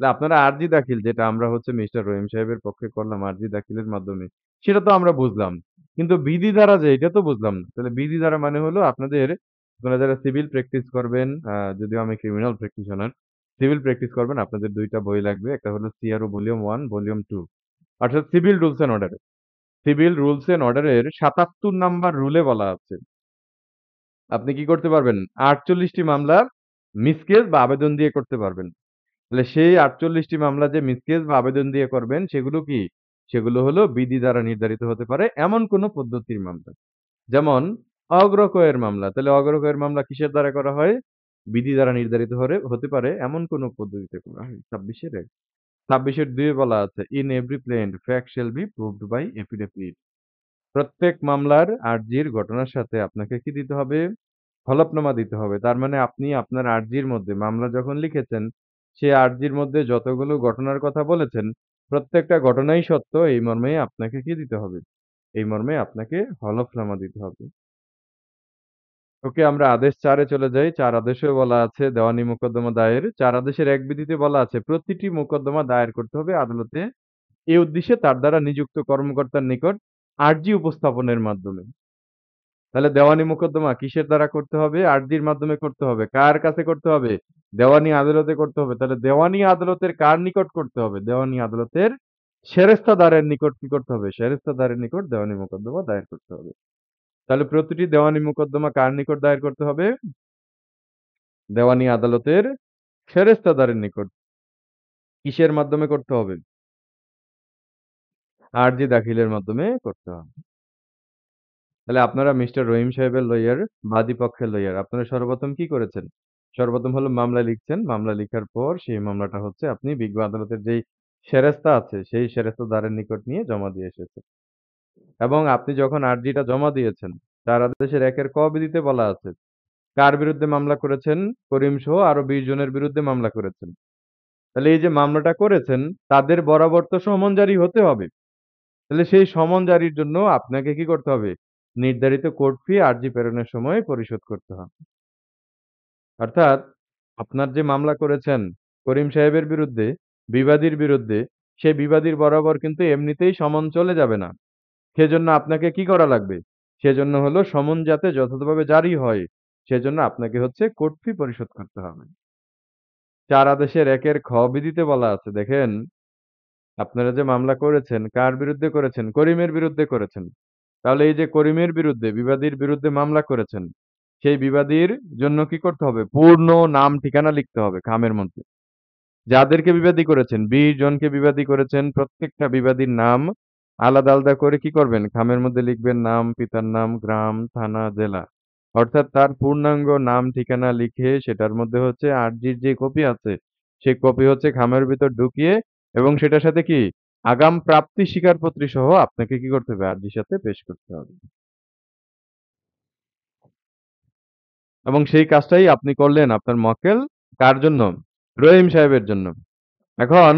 না আপনারা আরজি দাখিল যেটা আমরা হচ্ছে মিস্টার রহিম সাহেবের পক্ষে করলাম আরজি দাখিলের মাধ্যমে, সেটা তো আমরা বুঝলাম। কিন্তু বিধি দ্বারা যে এটা তো বুঝলাম না। তাহলে বিধি দ্বারা মানে হলো আপনারা যারা সিভিল প্র্যাকটিস করবেন, যদিও আমি ক্রিমিনাল প্র্যাকটিশনার, সিভিল প্র্যাকটিস করবেন আপনাদের ২ টা বই লাগবে। একটা হলো সিআরও ভলিউম ১, ভলিউম ২ অর্থাৎ civil rules and order. Civil rules and অর্ডারের ৭৭ নাম্বার রুলে বলা আছে আপনি কি করতে পারবেন? ৪৮ টি মামলা মিস কেস বা আবেদন দিয়ে করতে পারবেন। তাহলে সেই ৪৮ টি মামলা যে মিস কেস বা আবেদন দিয়ে করবেন সেগুলো কি? সেগুলো হলো বিধি দ্বারা নির্ধারিত হতে পারে এমন কোন পদ্ধতির মামলা। যেমন অগ্রকয়ের মামলা। তাহলে অগ্রকয়ের মামলা কিসের দ্বারা করা হয়? বিধি দ্বারা নির্ধারিত হতে পারে এমন কোন পদ্ধতিতে করা হয়। ২৬ এর ১। ২৬ এর ২ এ বলা আছে, "in every plaint fact shall be proved by affidavit." প্রত্যেক মামলার আরজির ঘটনার সাথে আপনাকে কি দিতে হবে? হলফনামা দিতে হবে। তার মানে আপনি আপনার আরজির মধ্যে মামলা যখন লিখেছেন, সেই আরজির মধ্যে যতগুলো ঘটনার কথা বলেছেন, প্রত্যেকটা ঘটনাই সত্য এই মর্মে আপনাকে কি দিতে হবে? এই মর্মে আপনাকে হলফনামা দিতে হবে। ওকে আমরা আদেশ ৪ এ চলে যাই। ৪ আদেশেও বলা আছে দেওয়ানি মোকদ্দমা দায়ের। ৪ আদেশের ১ বিধিতে বলা আছে প্রতিটি মোকদ্দমা দায়ের করতে হবে আদালতে এ উদ্দেশ্যে তার দ্বারা নিযুক্ত কর্মকর্তার নিকট আরজি উপস্থাপনের মাধ্যমে। তাহলে দেওয়ানি মোকদ্দমা কিসের দ্বারা করতে হবে? আরজির মাধ্যমে করতে হবে। কার কাছে করতে হবে? দেওয়ানি আদালতে করতে হবে। তাহলে দেওয়ানি আদালতের কার নিকট করতে হবে? দেওয়ানি আদালতের সেরেস্তাদারের নিকট কি করতে হবে? সেরেস্তাদারের নিকট দেওয়ানি মোকদ্দমা দায়ের করতে হবে। তাহলে প্রতিটি দেওয়ানি মোকদ্দমা কার নিকট দায়ের করতে হবে? দেওয়ানি আদালতের সেরেস্তাদারের নিকট। কিসের মাধ্যমে করতে হবে? আরজি দাখিলের মাধ্যমে করতে হবে। তাহলে আপনারা মিস্টার রহিম সাহেবের লইয়ার, বাদী পক্ষের লইয়ার। আপনারা সর্বপ্রথম কি করেছেন? সর্বপ্রথম হলো মামলা লিখছেন। মামলা লিখার পর সেই মামলাটা হচ্ছে আপনি বিজ্ঞ আদালতের যেই সেরেস্তা আছে, সেই সেরেস্তাদারের নিকট নিয়ে জমা দিয়ে এসেছেন। এবং আপনি যখন আরজিটা জমা দিয়েছেন, ৪ আদেশের ১ এর ক বিধিতে বলা আছে, কার বিরুদ্ধে মামলা করেছেন? করিম সহ আরো ২০ জনের বিরুদ্ধে মামলা করেছেন। তাহলে এই যে মামলাটা করেছেন, তাদের বরাবর তো সমন জারি হতে হবে। তাহলে সেই সমন জারির জন্য আপনাকে কি করতে হবে? নির্ধারিত কোর্ট ফি আরজি প্রেরণের সময় পরিশোধ করতে হবে। অর্থাৎ আপনার যে মামলা করেছেন করিম সাহেবের বিরুদ্ধে, বিবাদীর বিরুদ্ধে, সেই বিবাদীর বরাবর কিন্তু এমনিতেই সমন চলে যাবে না। সেজন্য আপনাকে কি করা লাগবে? সেজন্য হলো সমন যাতে যথাযথভাবে জারি হয়, সেজন্য আপনাকে হচ্ছে কোর্ট ফি পরিশোধ করতে হবে। ৪ আদেশের ১ এর খ বিধিতে বলা আছে দেখেন আপনারা যে মামলা করেছেন, কার বিরুদ্ধে করেছেন? করিমের বিরুদ্ধে করেছেন। তাহলে এই যে করিমের বিরুদ্ধে, বিবাদীর বিরুদ্ধে মামলা করেছেন, সেই বিবাদীর জন্য কি করতে হবে? পূর্ণ নাম ঠিকানা লিখতে হবে খামের মধ্যে। যাদেরকে বিবাদী করেছেন, ২০ জনকে বিবাদী করেছেন, প্রত্যেকটা বিবাদীর নাম আলাদা, আলাদা করে কি করবেন? খামের মধ্যে লিখবেন নাম, পিতার নাম, গ্রাম, থানা, জেলা। অর্থাৎ তার পূর্ণাঙ্গ নাম ঠিকানা লিখে সেটার মধ্যে হচ্ছে আরজির যে কপি আছে, সেই কপি হচ্ছে খামের ভিতর ঢুকিয়ে এবং সেটার সাথে কি? আগাম প্রাপ্তি স্বীকারপত্রী সহ আপনাকে কি করতে হবে? আর্জির সাথে পেশ করতে হবে। এবং সেই কাজটাই আপনি করলেন আপনার মক্কেল কার জন্য? রহিম সাহেবের জন্য। এখন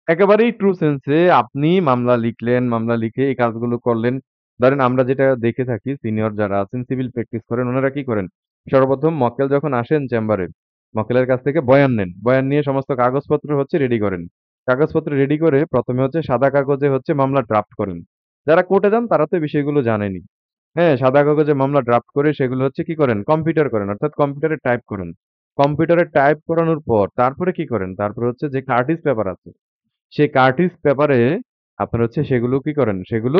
একেবারেই ট্রু সেন্সে আপনি মামলা লিখলেন, মামলা লিখে এই কাজগুলো করলেন। ধরেন আমরা যেটা দেখে থাকি সিনিয়র যারা আছেন সিভিল প্র্যাকটিস করেন ওনারা কি করেন? সর্বপ্রথম মক্কেল যখন আসেন চেম্বারে, মক্কেলের কাছ থেকে বয়ান নেন। বয়ান নিয়ে সমস্ত কাগজপত্র হচ্ছে রেডি করেন। কাগজপত্র রেডি করে ১ম এ হচ্ছে সাদা কাগজে হচ্ছে মামলা ড্রাফট করেন। যারা কোর্টে যান তারা তো এই বিষয়গুলো জানেনই। হ্যাঁ, সাদা কাগজে মামলা ড্রাফট করে সেগুলো হচ্ছে কি করেন? কম্পিউটার করেন অর্থাৎ কম্পিউটারে টাইপ করেন। কম্পিউটারে টাইপ করানোর পর তারপরে কি করেন? তারপরে হচ্ছে যে কার্টিজ পেপার আছে সেই কার্টিজ পেপারে আপনার হচ্ছে সেগুলো কি করেন? সেগুলো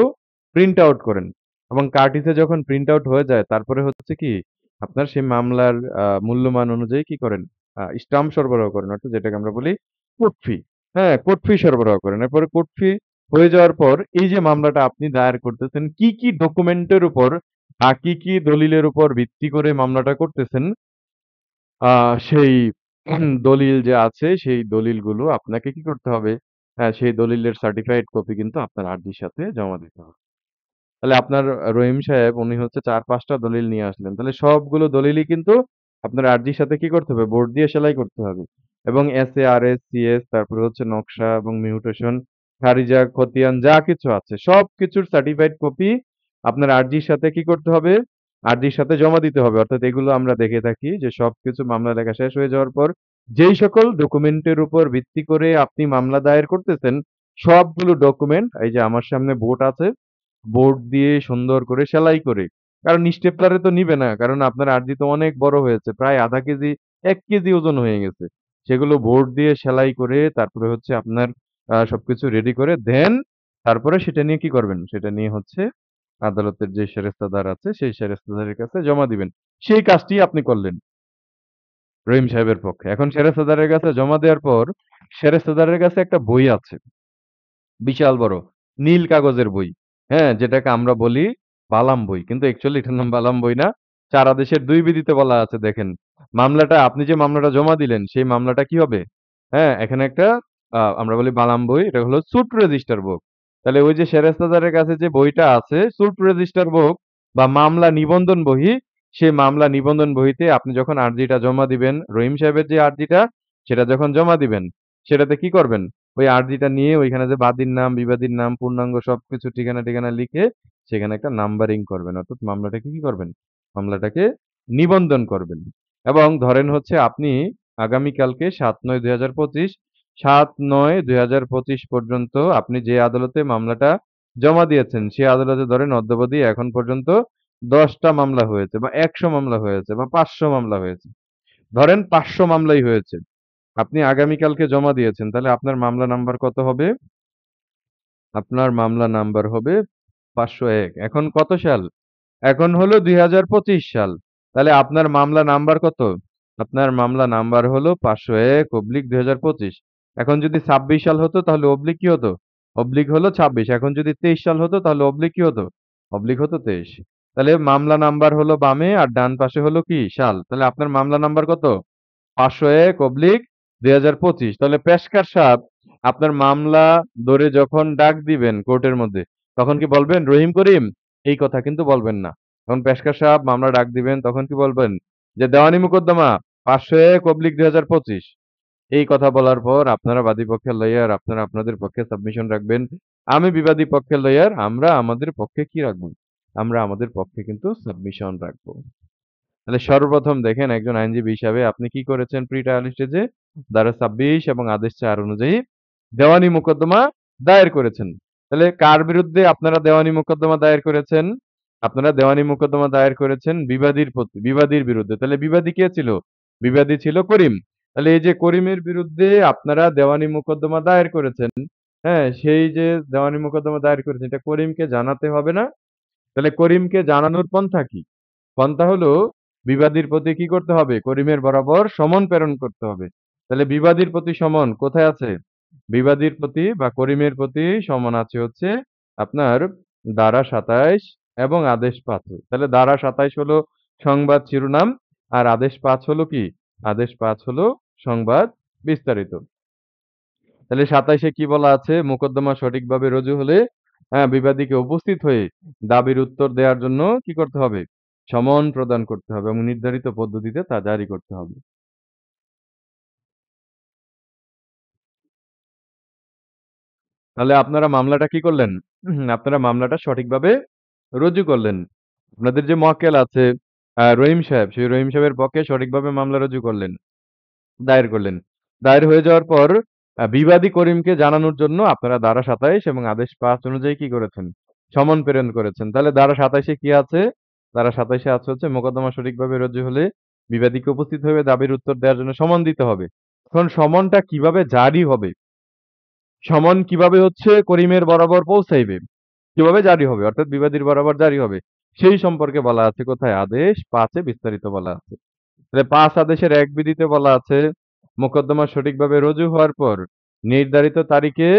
প্রিন্ট আউট করেন। এবং কার্টিজে যখন প্রিন্ট আউট হয়ে যায় তারপরে হচ্ছে কি আপনার সেই মামলার মূল্যমান অনুযায়ী কি করেন? স্টাম্প সরবরাহ করেন। অর্থাৎ যেটাকে আমরা বলি কোর্ট ফি। হ্যাঁ, কোর্ট ফি সরবরাহ করেন। এরপরে কোর্ট ফি হয়ে যাওয়ার পর এই যে মামলাটা আপনি দায়ের করতেছেন, কি, কি ডকুমেন্টের উপর কি, কি দলিলের উপর ভিত্তি করে মামলাটা করতেছেন সেই দলিল যে আছে সেই দলিলগুলো আপনাকে কি করতে হবে? সেই দলিলের সার্টিফাইড কপি কিন্তু আপনার আর্জির সাথে জমা দিতে হবে। তাহলে আপনার রহিম সাহেব উনি হচ্ছে ৪-৫ টা দলিল নিয়ে আসলেন। তাহলে সবগুলো দলিলই কিন্তু আপনার আর্জির সাথে কি করতে হবে? বোর্ড দিয়ে সেলাই করতে হবে। এবং এসএ, আরএস, সিএস তারপরে হচ্ছে নকশা এবং মিউটেশন, খারিজা, খতিয়ান যা কিছু আছে সবকিছুর সার্টিফাইড কপি আপনার আর্জির সাথে কি করতে হবে? আর্জির সাথে জমা দিতে হবে। অর্থাৎ এগুলো আমরা দেখে থাকি যে সবকিছু মামলা লেখা শেষ হয়ে যাওয়ার পর যেই সকল ডকুমেন্টের উপর ভিত্তি করে আপনি মামলা দায়ের করতেছেন সবগুলো ডকুমেন্ট এই যে আমার সামনে বোর্ড আছে বোর্ড দিয়ে সুন্দর করে সেলাই করে। কারণ স্টেপলারে তো নিবে না। কারণ আপনার আরজি তো অনেক বড় হয়েছে। প্রায় ০.৫ কেজি, ১ কেজি ওজন হয়ে গেছে। সেগুলো বোর্ড দিয়ে সেলাই করে তারপরে হচ্ছে আপনার সবকিছু রেডি করে দেন তারপরে সেটা নিয়ে কি করবেন? সেটা নিয়ে হচ্ছে আদালতের যে সেরেস্তাদার আছে সেই সেরেস্তাদারের কাছে জমা দিবেন। সেই কাজটি আপনি করলেন রহিম সাহেবের পক্ষে। এখন সেরেস্তাদারের কাছে জমা দেওয়ার পর সেরেস্তাদারের কাছে একটা বই আছে। বিশাল বড় নীল কাগজের বই। হ্যাঁ? যেটাকে আমরা বলি বালাম বই। কিন্তু অ্যাকচুয়ালি এটার নাম বালাম বই না। ৪ আদেশের ২ বিধিতে বলা আছে দেখেন। মামলাটা আপনি যে মামলাটা জমা দিলেন সেই মামলাটা কি হবে? হ্যাঁ? এখানে একটা আমরা বলি বালাম বই। এটা হলো স্যুট রেজিস্টার বুক। তাহলে ওই যে সেরেস্তাদারের কাছে যে বইটা আছে স্যুট রেজিস্টার বুক বা মামলা নিবন্ধন বহি, সেই মামলা নিবন্ধন বহিতে আপনি যখন আর্জিটা জমা দিবেন, রহিম সাহেবের যে আর্জিটা সেটা যখন জমা দিবেন, সেটাতে কি করবেন? ওই আরজিটা নিয়ে ওইখানে যে বাদীর নাম, বিবাদীর নাম, পূর্ণাঙ্গ সবকিছু ঠিকানা-টিকানা লিখে সেখানে একটা নাম্বারিং করবেন। অর্থাৎ মামলাটাকে কি করবেন? মামলাটাকে নিবন্ধন করবেন। এবং ধরেন হচ্ছে আপনি আগামীকালকে ৭/৯/২০২৫ ৭/৯/২০২৫ পর্যন্ত আপনি যে আদালতে মামলাটা জমা দিয়েছেন, সে আদালতে ধরেন অদ্যাবধি এখন পর্যন্ত ১০ টা মামলা হয়েছে বা ১০০ মামলা হয়েছে বা ৫০০ মামলা হয়েছে। ধরেন ৫০০ মামলাই হয়েছে। আপনি আগামীকালকে জমা দিয়েছেন। তাহলে আপনার মামলা নাম্বার কত হবে? আপনার মামলা নাম্বার হবে ৫০১। এখন কত সাল? এখন হলো ২০২৫ সাল। তাহলে আপনার মামলা নাম্বার কত? আপনার মামলা নাম্বার হলো ৫০১/২০২৫। এখন যদি ২৬ সাল হতো তাহলে অবলিক কি হতো? অবলিক হলো ২৬। এখন যদি ২৩ সাল হতো তাহলে অবলিক কি হতো? অবলিক হতো ২৩। তাহলে মামলা নাম্বার হলো বামে আর ডান পাশে হলো কি? সাল। তাহলে আপনার মামলা নাম্বার কত? ৫০১/২০২৫ তাহলে পেশকার সাহেব আপনার মামলা ধরে যখন ডাক দিবেন কোর্টের মধ্যে তখন কি বলবেন রহিম করিম এই কথা কিন্তু বলবেন না তখন পেশকার সাহেব মামলা ডাক দিবেন তখন কি বলবেন যে দেওয়ানি মোকদ্দমা ৫০১/২০২৫ এই কথা বলার পর আপনারা বাদী পক্ষের লয়ার আপনারা আপনাদের পক্ষে সাবমিশন রাখবেন আমি বিবাদী পক্ষের লয়ার আমরা আমাদের পক্ষে কি রাখবো আমরা আমাদের পক্ষে কিন্তু সাবমিশন রাখবো তাহলে সর্বপ্রথম দেখেন একজন আইনজীবী হিসাবে আপনি কি করেছেন প্রি ট্রায়াল স্টেজে ধারা ২৬ এবং আদেশ ৪ অনুযায়ী দেওয়ানি মোকদ্দমা দায়ের করেছেন। তাহলে কার বিরুদ্ধে আপনারা দেওয়ানি মোকদ্দমা দায়ের করেছেন? আপনারা দেওয়ানি মোকদ্দমা দায়ের করেছেন বিবাদীর বিরুদ্ধে। তাহলে বিবাদী কে ছিল? বিবাদী ছিল করিম। তাহলে এই যে করিমের বিরুদ্ধে আপনারা দেওয়ানি মোকদ্দমা দায়ের করেছেন, হ্যাঁ? সেই যে দেওয়ানি মোকদ্দমা দায়ের করেছেন এটা করিমকে জানাতে হবে না? তাহলে করিমকে জানানোর পন্থা কি? পন্থা হলো বিবাদীর প্রতি কি করতে হবে? করিমের বরাবর সমন প্রেরণ করতে হবে। তাহলে বিবাদীর প্রতি সমন কোথায় আছে? বিবাদীর প্রতি বা করিমের প্রতি সমন আছে হচ্ছে আপনার ধারা ২৭ এবং আদেশ ৫ এ। তাহলে ধারা ২৭ হলো সংবাদ শিরোনাম আর আদেশ ৫ হলো কি? আদেশ ৫ হলো সংবাদ বিস্তারিত। তাহলে ২৭ কি বলা আছে? মোকদ্দমা সঠিকভাবে রুজু হলে বিবাদীকে উপস্থিত হয়ে দাবির উত্তর দেওয়ার জন্য কি করতে হবে? সমন প্রদান করতে হবে এবং নির্ধারিত পদ্ধতিতে তা জারি করতে হবে। তাহলে আপনারা মামলাটা কি করলেন? আপনারা মামলাটা সঠিকভাবে রুজু করলেন। আপনাদের যে মক্কেল আছে রহিম সাহেব, সেই রহিম সাহেবের পক্ষে সঠিকভাবে মামলা রুজু করলেন, দায়ের করলেন। দায়ের হয়ে যাওয়ার পর বিবাদী করিমকে জানানোর জন্য আপনারা ধারা ২৭ এবং আদেশ ৫ অনুযায়ী কি করেছেন? সমন প্রেরণ করেছেন। তাহলে ধারা ২৭ এ কি আছে? ধারা ২৭ এ আছে হচ্ছে মোকদ্দমা সঠিকভাবে রুজু হলে বিবাদীকে উপস্থিত হয়ে দাবির উত্তর দেওয়ার জন্য সমন দিতে হবে। এখন সমনটা কিভাবে জারি হবে? সমন কিভাবে হচ্ছে করিমের বরাবর পৌঁছাইবে? কিভাবে জারি হবে? অর্থাৎ বিবাদীর বরাবর জারি হবে। সেই সম্পর্কে বলা আছে কোথায়? আদেশ ৫ এ বিস্তারিত বলা আছে। তাহলে ৫ আদেশের ১ বিধিতে বলা আছে, মোকদ্দমা সঠিকভাবে রুজু হওয়ার পর নির্ধারিত তারিখে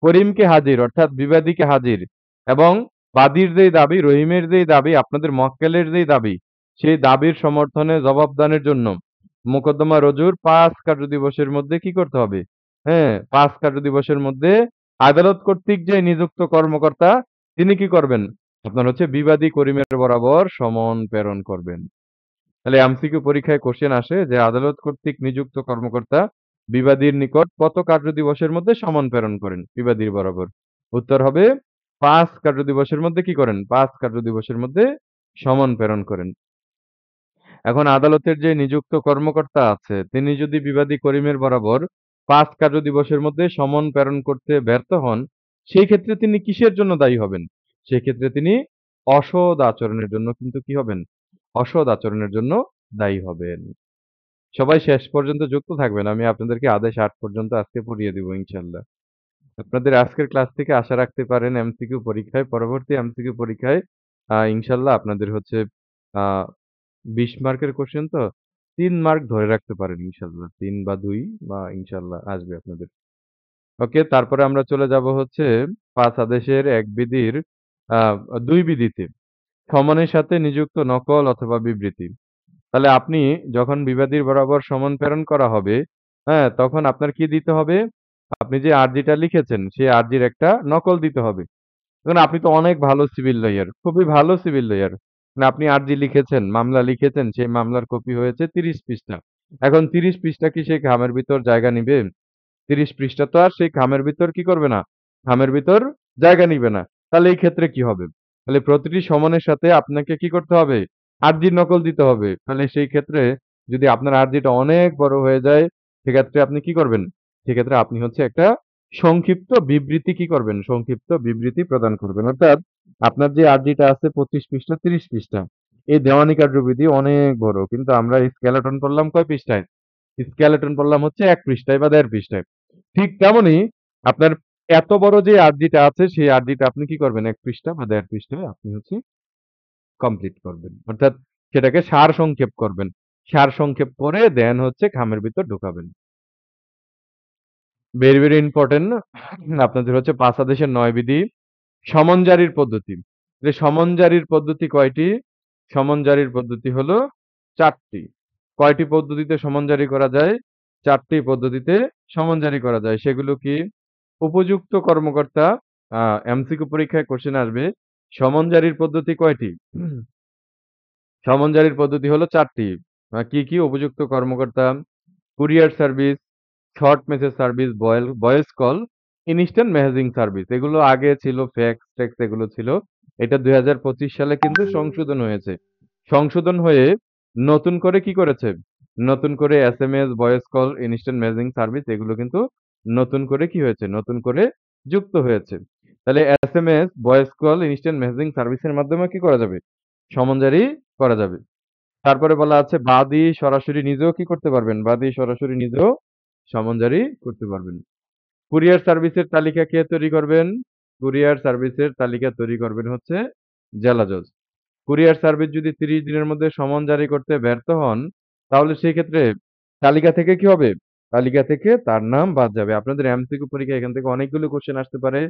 করিমকে হাজির অর্থাৎ বিবাদীকে হাজির এবং বাদীর যেই দাবি, রহিমের যেই দাবি, আপনাদের মক্কেলের যেই দাবি, সেই দাবির সমর্থনে জবাবদানের জন্য মোকদ্দমা রুজুর ৫ কার্যদিবসের মধ্যে কি করতে হবে? হ্যাঁ, ৫ কার্যদিবসের মধ্যে আদালত কর্তৃক যে নিযুক্ত কর্মকর্তা তিনি কি করবেন? আপনার হচ্ছে বিবাদী করিমের বরাবর সমন প্রেরণ করবেন। তাহলে এমসিকিউ পরীক্ষায় কোশ্চেন আসে যে আদালত কর্তৃক নিযুক্ত কর্মকর্তা বিবাদীর নিকট কত কার্যদিবসের মধ্যে সমন প্রেরণ করেন বিবাদীর বরাবর? উত্তর হবে ৫ কার্যদিবসের মধ্যে কি করেন? ৫ কার্যদিবসের মধ্যে সমন প্রেরণ করেন। এখন আদালতের যে নিযুক্ত কর্মকর্তা আছে তিনি যদি বিবাদী করিমের বরাবর ৫ কার্যদিবসের মধ্যে সমন প্রেরণ করতে ব্যর্থ হন, সেই ক্ষেত্রে তিনি কিসের জন্য দায়ী হবেন? সেক্ষেত্রে তিনি অসৎ আচরণের জন্য কিন্তু কি হবেন? অসৎ আচরণের জন্য দায়ী হবেন। সবাই শেষ পর্যন্ত যুক্ত থাকবেন। আমি আপনাদেরকে আদেশ ৮ পর্যন্ত আজকে পড়িয়ে দিব ইনশাআল্লাহ। আপনাদের আজকের ক্লাস থেকে আশা রাখতে পারেন এমসিকিউ পরীক্ষায়, পরবর্তী এমসিকিউ পরীক্ষায় ইনশাআল্লাহ আপনাদের হচ্ছে আ ২০ মার্কের কোশ্চেন তো ৩ মার্ক ধরে রাখতে পারেন ইনশাআল্লাহ। ৩ বা ২ বা ইনশাআল্লাহ আসবে আপনাদের। ওকে, তারপরে আমরা চলে যাব হচ্ছে ৫ আদেশের ১ বিধির আ ২ বিধিতে। সমনের সাথে নিযুক্ত নকল অথবা বিবৃতি। তাহলে আপনি যখন বিবাদীর বরাবর সমন প্রেরণ করা হবে, হ্যাঁ? তখন আপনার কি দিতে হবে? আপনি যে আরজিটা লিখেছেন, সেই আরজির একটা নকল দিতে হবে। এখন আপনি তো অনেক ভালো সিভিল লয়ার, খুবই ভালো সিভিল লয়ার। মানে আপনি আরজি লিখেছেন, মামলা লিখেছেন, সেই মামলার কপি হয়েছে ৩০ পৃষ্ঠা। এখন ৩০ পৃষ্ঠা কি সেই খামের ভিতর জায়গা নিবে? ৩০ পৃষ্ঠা তো আর সেই খামের ভিতর কি করবে না? খামের ভিতর জায়গা নিবে না। তাহলে এই ক্ষেত্রে কি হবে? তাহলে প্রতিটি সমনের সাথে আপনাকে কি করতে হবে? আরজির নকল দিতে হবে। তাহলে সেই ক্ষেত্রে যদি আপনার আরজিটা অনেক বড় হয়ে যায়, সেক্ষেত্রে আপনি কি করবেন? সেক্ষেত্রে আপনি হচ্ছে একটা সংক্ষিপ্ত বিবৃতি কি করবেন? সংক্ষিপ্ত বিবৃতি প্রদান করবেন। অর্থাৎ আপনার যে আরজিটা আছে ২৫ পৃষ্ঠা, ৩০ পৃষ্ঠা। এই দেওয়ানি কার্যবিধি অনেক বড়। কিন্তু আমরা স্কেলেটন করলাম কয় পৃষ্ঠায়? স্কেলেটন করলাম হচ্ছে ১ পৃষ্ঠায় বা ১.৫ পৃষ্ঠায়। ঠিক তেমনি আপনার এত বড় যে আরজিটা আছে সেই আরজিটা আপনি কি করবেন ১ পৃষ্ঠা বা ১.৫ পৃষ্ঠায় আপনি হচ্ছে কমপ্লিট করবেন। অর্থাৎ সেটাকে সারসংক্ষেপ করবেন। সারসংক্ষেপ করে দেন হচ্ছে খামের ভিতর ঢুকাবেন। ভেরি, ভেরি ইম্পোর্টেন্ট আপনাদের হচ্ছে ৫ আদেশের ৯ বিধি। সমন জারির পদ্ধতি। যে সমন জারির পদ্ধতি কয়টি? সমন জারির পদ্ধতি হলো ৪ টি। কয়টি পদ্ধতিতে সমন জারি করা যায়? ৪ টি পদ্ধতিতে সমন জারি করা যায়। সেগুলো কি? উপযুক্ত কর্মকর্তা আ এমসিকিউ পরীক্ষায় কোশ্চেন আসবে। সমন জারির পদ্ধতি কয়টি? সমন জারির পদ্ধতি হলো ৪ টি। কি, কি? উপযুক্ত কর্মকর্তা, courier service, short message service, voice call, instant messaging service. এগুলো আগে ছিল ফ্যাক্স-ট্যাক্স এগুলো ছিল। এটা ২০২৫ সালে কিন্তু সংশোধন হয়েছে। সংশোধন হয়ে নতুন করে কি করেছে? নতুন করে SMS, voice call, instant messaging service এগুলো কিন্তু নতুন করে কি হয়েছে? নতুন করে যুক্ত হয়েছে। তাহলে SMS, voice call, instant messaging সার্ভিসের মাধ্যমে কি করা যাবে? সমন জারি করা যাবে। তারপরে বলা আছে বাদী সরাসরি নিজেও কি করতে পারবেন? বাদী সরাসরি নিজেও সমন জারি করতে পারবেন। কুরিয়ার সার্ভিসের তালিকা কে তৈরি করবেন? কুরিয়ার সার্ভিসের তালিকা তৈরি করবেন হচ্ছে জেলা জজ। কুরিয়ার সার্ভিস যদি ৩০ দিনের মধ্যে সমন জারি করতে ব্যর্থ হন, তাহলে সেই ক্ষেত্রে তালিকা থেকে কি হবে? তালিকা থেকে তার নাম বাদ যাবে। আপনাদের এমসিকিউ পরীক্ষায় এখান থেকে অনেকগুলো কোশ্চেন আসতে পারে।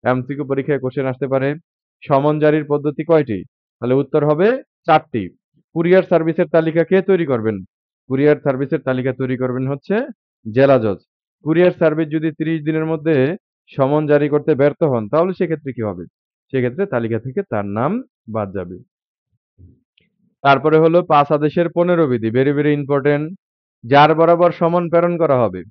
এমসিকিউ পরীক্ষায় কোশ্চেন আসতে পারে। সমন জারির পদ্ধতি কয়টি? তাহলে উত্তর হবে ৪ টি। কুরিয়ার সার্ভিসের তালিকা কে তৈরি করবেন? কুরিয়ার সার্ভিসের তালিকা তৈরি করবেন হচ্ছে জেলা জজ। কুরিয়ার সার্ভিস যদি ৩০ দিনের মধ্যে সমন জারি করতে ব্যর্থ হন, তাহলে সেক্ষেত্রে কি হবে? সেক্ষেত্রে তালিকা থেকে তার নাম বাদ যাবে। তারপরে হলো ৫ আদেশের ১৫ বিধি, ভেরি, ভেরি ইম্পোর্টেন্ট। যার বরাবর সমন প্রেরণ করা হবে।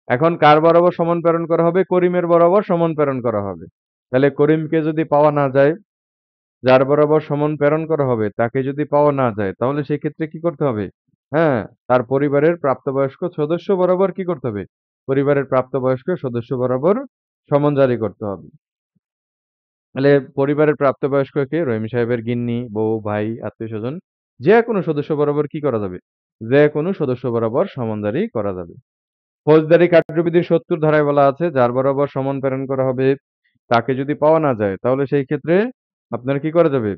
এখন কার বরাবর সমন প্রেরণ করা হবে? করিমের বরাবর সমন প্রেরণ করা হবে। তাহলে করিমকে যদি পাওয়া না যায়, যার বরাবর সমন প্রেরণ করা হবে তাকে যদি পাওয়া না যায়, তাহলে সেক্ষেত্রে কি করতে হবে? হ্যাঁ, তার পরিবারের প্রাপ্তবয়স্ক সদস্য বরাবর কি করতে হবে? পরিবারের প্রাপ্তবয়স্ক সদস্য বরাবর সমন জারি করতে হবে। তাহলে পরিবারের প্রাপ্তবয়স্ক কে? রহিম সাহেবের গিন্নি, বউ, ভাই, আত্মীয়স্বজন যে কোনো সদস্য বরাবর কি করা যাবে? যে কোনো সদস্য বরাবর সমন জারি করা যাবে। ফৌজদারি কার্যবিধির ৭০ ধারায় বলা আছে, যার বরাবর সমন প্রেরণ করা হবে তাকে যদি পাওয়া না যায়, তাহলে সেই ক্ষেত্রে আপনার কি করা যাবে?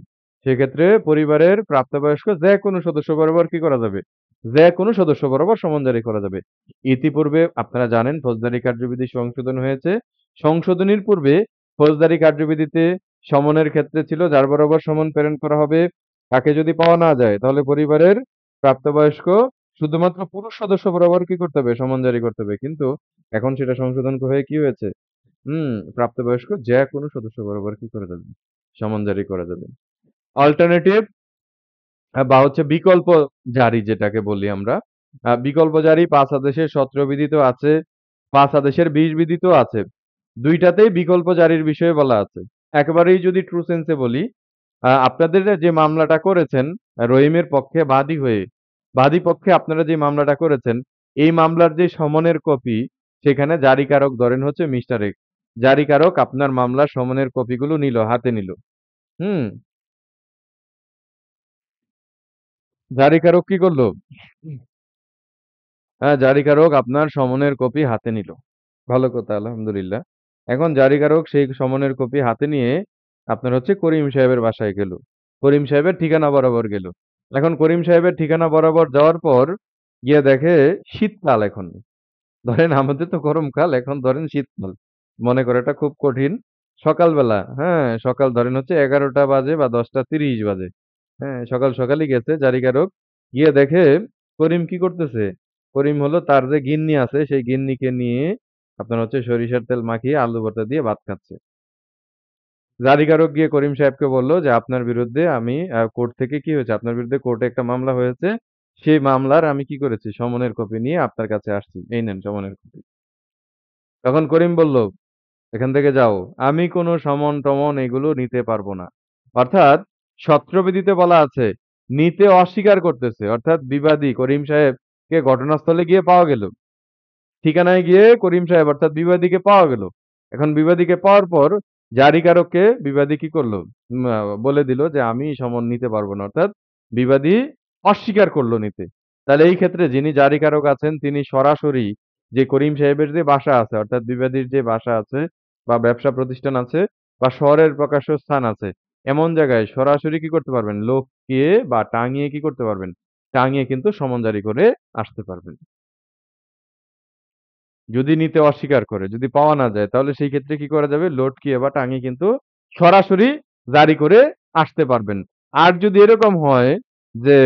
সেক্ষেত্রে পরিবারের প্রাপ্তবয়স্ক যে কোনো সদস্য বরাবর কি করা যাবে? যে কোনো সদস্য বরাবর সমন জারি করা যাবে। ইতিপূর্বে আপনারা জানেন ফৌজদারি কার্যবিধি সংশোধন হয়েছে। সংশোধনীর পূর্বে ফৌজদারি কার্যবিধিতে সমনের ক্ষেত্রে ছিল যার বরাবর সমন প্রেরণ করা হবে তাকে যদি পাওয়া না যায়, তাহলে পরিবারের প্রাপ্তবয়স্ক শুধুমাত্র পুরুষ সদস্য বরাবর কি করতে হবে? সমন জারি করতে হবে। কিন্তু এখন সেটা সংশোধন হয়ে কি হয়েছে? প্রাপ্তবয়স্ক যে কোনো সদস্য বরাবর কি করা যাবে? সমন জারি করা যাবে। অল্টারনেটিভ বা হচ্ছে বিকল্প জারি যেটাকে বলি আমরা। বিকল্প জারি ৫ আদেশের ১৭ বিধিত আছে, ৫ আদেশের ২০ বিধিত আছে। ২ টাতেই বিকল্প জারির বিষয়ে বলা আছে। একেবারেই যদি ট্রু সেন্সে বলি, আপনাদের যে মামলাটা করেছেন রহিমের পক্ষে বাদী হয়ে, বাদী পক্ষে আপনারা যে মামলাটা করেছেন, এই মামলার যে সমনের কপি সেখানে জারিকারক ধরেন হচ্ছে মিস্টার এক্স। জারিকারক আপনার মামলার সমনের কপিগুলো নিল, হাতে নিল। হুম? জারিকারক কি করলো? হ্যাঁ, জারিকারক আপনার সমনের কপি হাতে নিল। ভালো কথা, আলহামদুলিল্লাহ। এখন জারিকারক সেই সমনের কপি হাতে নিয়ে আপনার হচ্ছে করিম সাহেবের বাসায় গেল। করিম সাহেবের ঠিকানা বরাবর গেল। এখন করিম সাহেবের ঠিকানা বরাবর যাওয়ার পর গিয়ে দেখে শীতকাল এখন। ধরেন আমাদের তো গরমকাল, এখন ধরেন শীতকাল। মনে করাটা খুব কঠিন। সকালবেলা, হ্যাঁ, সকাল ধরেন হচ্ছে ১১টা বাজে বা ১০টা ৩০ বাজে। হ্যাঁ, সকাল সকালই গেছে জারিকারক। গিয়ে দেখে করিম কি করতেছে? করিম হলো তার যে গিন্নি আছে সেই গিন্নিকে নিয়ে আপনার হচ্ছে সরিষার তেল মাখিয়ে আলু ভর্তা দিয়ে ভাত খাচ্ছে। জারিকারক গিয়ে করিম সাহেবকে বলল যে আপনার বিরুদ্ধে আমি কোর্ট থেকে কি হয়েছে? আপনার বিরুদ্ধে কোর্টে একটা মামলা হয়েছে। সেই মামলার আমি কি করেছি? সমনের কপি নিয়ে আপনার কাছে আসছি। এই নেন সমনের কপি। তখন করিম বলল, এখান থেকে যাও। আমি কোনো সমন-টমন এগুলো নিতে পারবো না। অর্থাৎ সত্রবিধিতে বলা আছে, নিতে অস্বীকার করতেছে। অর্থাৎ বিবাদী করিম সাহেবকে ঘটনাস্থলে গিয়ে পাওয়া গেল। ঠিকানায় গিয়ে করিম সাহেব অর্থাৎ বিবাদীকে পাওয়া গেল। এখন বিবাদীকে পাওয়ার পর জারিকারককে বিবাদী কি করলো? বলে দিল যে আমি সমন নিতে পারবো না। অর্থাৎ বিবাদী অস্বীকার করলো নিতে। তাহলে এই ক্ষেত্রে যিনি জারিকারক আছেন তিনি সরাসরি যে করিম সাহেবের যে বাসা আছে অর্থাৎ বিবাদীর যে বাসা আছে বা ব্যবসা প্রতিষ্ঠান আছে বা শহরের প্রকাশ্য স্থান আছে, এমন জায়গায় সরাসরি কি করতে পারবেন? লোককে বা টাঙিয়ে কি করতে পারবেন? টাঙিয়ে কিন্তু সমন জারি করে আসতে পারবেন। যদি নিতে অস্বীকার করে, যদি পাওয়া না যায় তাহলে সেই ক্ষেত্রে কি করা যাবে? লটকিয়ে বা টাঙিয়ে কিন্তু সরাসরি জারি করে আসতে পারবেন। আর যদি এরকম হয় যে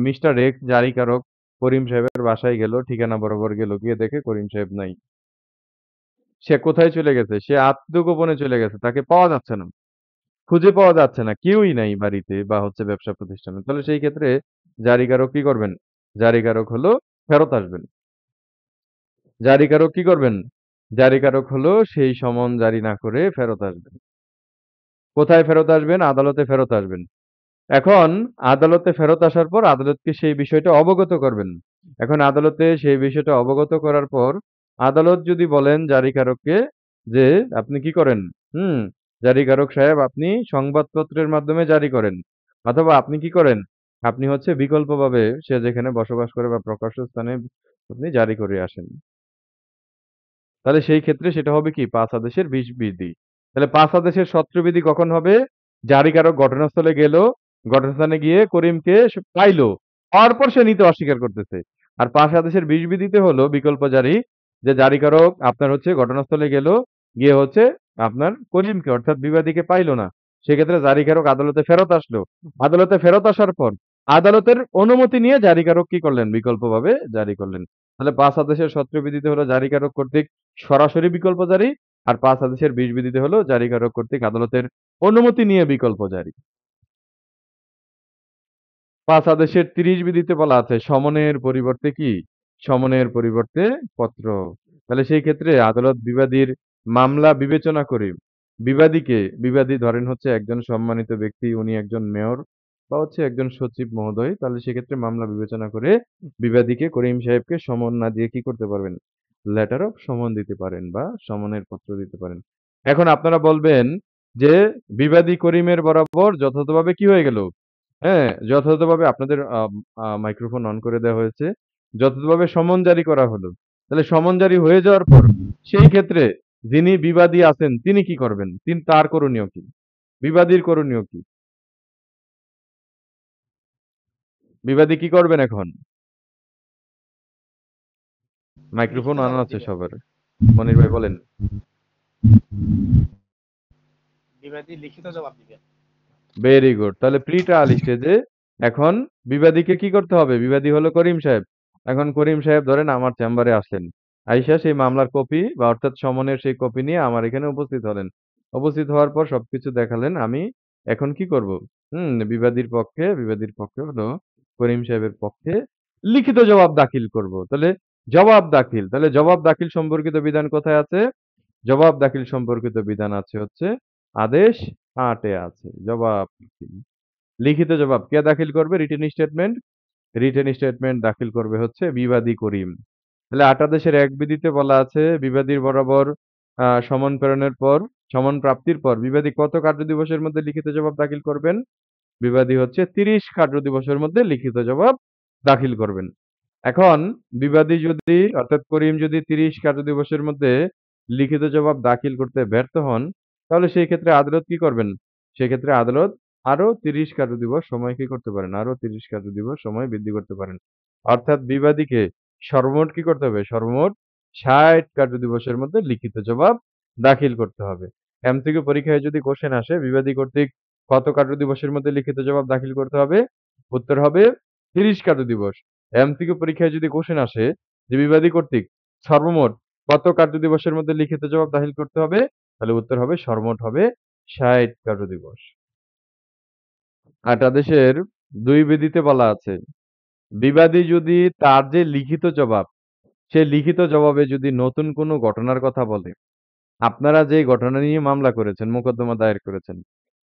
মিস্টার এক্স জারিকারক করিম সাহেবের বাসায় গেল, ঠিকানা বরাবর গেল, গিয়ে দেখে করিম সাহেব নাই। সে কোথায় চলে গেছে? সে আত্মগোপনে চলে গেছে। তাকে পাওয়া যাচ্ছে না। খুঁজে পাওয়া যাচ্ছে না। কেউই নাই বাড়িতে বা হচ্ছে ব্যবসা প্রতিষ্ঠানে। তাহলে সেই ক্ষেত্রে জারিকারক কি করবেন? জারিকারক হলো ফেরত আসবেন। জারিকারক কি করবেন? জারিকারক হলো সেই সমন জারি না করে ফেরত আসবেন। কোথায় ফেরত আসবেন? আদালতে ফেরত আসবেন। এখন আদালতে ফেরত আসার পর আদালতকে সেই বিষয়টা অবগত করবেন। এখন আদালতে সেই বিষয়টা অবগত করার পর আদালত যদি বলেন জারিকারককে যে আপনি কি করেন? হুম, জারিকারক সাহেব আপনি সংবাদপত্রের মাধ্যমে জারি করেন। অথবা আপনি কি করেন? আপনি হচ্ছে বিকল্পভাবে সে যেখানে বসবাস করে বা প্রকাশ্য স্থানে আপনি জারি করে আসেন। তাহলে সেই ক্ষেত্রে সেটা হবে কি? ৫ আদেশের ২০ বিধি। তাহলে ৫ আদেশের ১৭ বিধি কখন হবে? জারিকারক ঘটনাস্থলে গেল, ঘটনাস্থানে গিয়ে করিমকে পাইল। পাওয়ার পর সে নিতে অস্বীকার করতেছে। আর ৫ আদেশের ২০ বিধিতে হলো বিকল্প জারি, যে জারিকারক আপনার হচ্ছে ঘটনাস্থলে গেল, গিয়ে হচ্ছে আপনার করিমকে অর্থাৎ বিবাদীকে পাইল না। সেক্ষেত্রে জারিকারক আদালতে ফেরত আসলো। আদালতে ফেরত আসার পর আদালতের অনুমতি নিয়ে জারিকারক কি করলেন? বিকল্পভাবে জারি করলেন। তাহলে ৫ আদেশের ১৭ বিধিতে হলো জারিকারক কর্তৃক সরাসরি বিকল্প জারি, আর ৫ আদেশের ২০ বিধিতে হলো জারিকারক কর্তৃক আদালতের অনুমতি নিয়ে বিকল্প জারি। ৫ আদেশের ৩০ বিধিতে বলা আছে সমনের পরিবর্তে কি? সমনের পরিবর্তে পত্র। তাহলে সেই ক্ষেত্রে আদালত বিবাদীর মামলা বিবেচনা করে বিবাদী ধরেন হচ্ছে একজন সম্মানিত ব্যক্তি, উনি একজন মেয়র বা হচ্ছে একজন সচিব মহোদয়, তাহলে সেক্ষেত্রে মামলা বিবেচনা করে বিবাদীকে করিম সাহেবকে সমন না দিয়ে কি করতে পারবেন? লেটার অফ সমন দিতে পারেন বা সমনের পত্র দিতে পারেন। এখন আপনারা বলবেন যে বিবাদী করিমের বরাবর যথাযথভাবে কি হয়ে গেল? হ্যাঁ, যথাযথভাবে আপনাদের মাইক্রোফোন অন করে দেওয়া হয়েছে। যথাযথভাবে সমন জারি করা হলো। তাহলে সমন জারি হয়ে যাওয়ার পর সেই ক্ষেত্রে যিনি বিবাদী আছেন তিনি কি করবেন? তার করণীয় কি? বিবাদীর করণীয় কি? বিবাদী কি করবেন এখন? মাইক্রোফোন লিখিত অন জবাব আছে দিবে। সবার। মনির ভাই বলেন। বিবাদী লিখিত জবাব দিবে। Very good. তাহলে প্রি ট্রায়াল স্টেজে এখন বিবাদীকে কি করতে হবে? বিবাদী হলো করিম সাহেব। এখন করিম সাহেব ধরেন আমার চেম্বারে আসলেন। আইসা সেই মামলার কপি বা অর্থাৎ সমনের সেই কপি নিয়ে আমার এখানে উপস্থিত হলেন। উপস্থিত হওয়ার পর সবকিছু দেখালেন। আমি এখন কি করব? বিবাদীর পক্ষে হলো করিম সাহেবের পক্ষে লিখিত জবাব দাখিল করব। তাহলে জবাব দাখিল সম্পর্কিত বিধান কোথায় আছে? জবাব দাখিল সম্পর্কিত বিধান আছে হচ্ছে আদেশ ৮ এ আছে। জবাব দাখিল। লিখিত জবাব কে দাখিল করবে? রিটেন স্টেটমেন্ট দাখিল করবে হচ্ছে বিবাদী করিম। তাহলে ৮ আদেশের ১ বিধিতে বলা আছে বিবাদীর বরাবর সমন প্রেরণের পর, সমন প্রাপ্তির পর বিবাদী কত কার্যদিবসের মধ্যে লিখিত জবাব দাখিল করবেন? বিবাদী হচ্ছে ৩০ কার্যদিবসের মধ্যে লিখিত জবাব দাখিল করবেন। এখন বিবাদী যদি অর্থাৎ করিম যদি ৩০ কার্যদিবসের মধ্যে লিখিত জবাব দাখিল করতে ব্যর্থ হন, তাহলে সেই ক্ষেত্রে আদালত কি করবেন? সেক্ষেত্রে আদালত আরো ৩০ কার্যদিবস সময় কি করতে পারেন? আরো ৩০ কার্যদিবস সময় বৃদ্ধি করতে পারেন। অর্থাৎ বিবাদীকে সর্বমোট কি করতে হবে? সর্বমোট ৬০ কার্যদিবসের মধ্যে লিখিত জবাব দাখিল করতে হবে। এমসিকিউ পরীক্ষায় যদি কোশ্চেন আসে বিবাদী কর্তৃক কত কার্যদিবসের মধ্যে লিখিত জবাব দাখিল করতে হবে? উত্তর হবে ৩০ কার্যদিবস। এমসিকিউ পরীক্ষায় যদি কোশ্চেন আসে যে বিবাদী কর্তৃক সর্বমোট কত কার্যদিবসের মধ্যে লিখিত জবাব দাখিল করতে হবে? তাহলে উত্তর হবে সর্বমোট হবে ৬০ কার্যদিবস। ৮ আদেশের ২ বিধিতে বলা আছে বিবাদী যদি তার যে লিখিত জবাব, সে লিখিত জবাবে যদি নতুন কোনো ঘটনার কথা বলে, আপনারা যে ঘটনা নিয়ে মামলা করেছেন, মোকদ্দমা দায়ের করেছেন,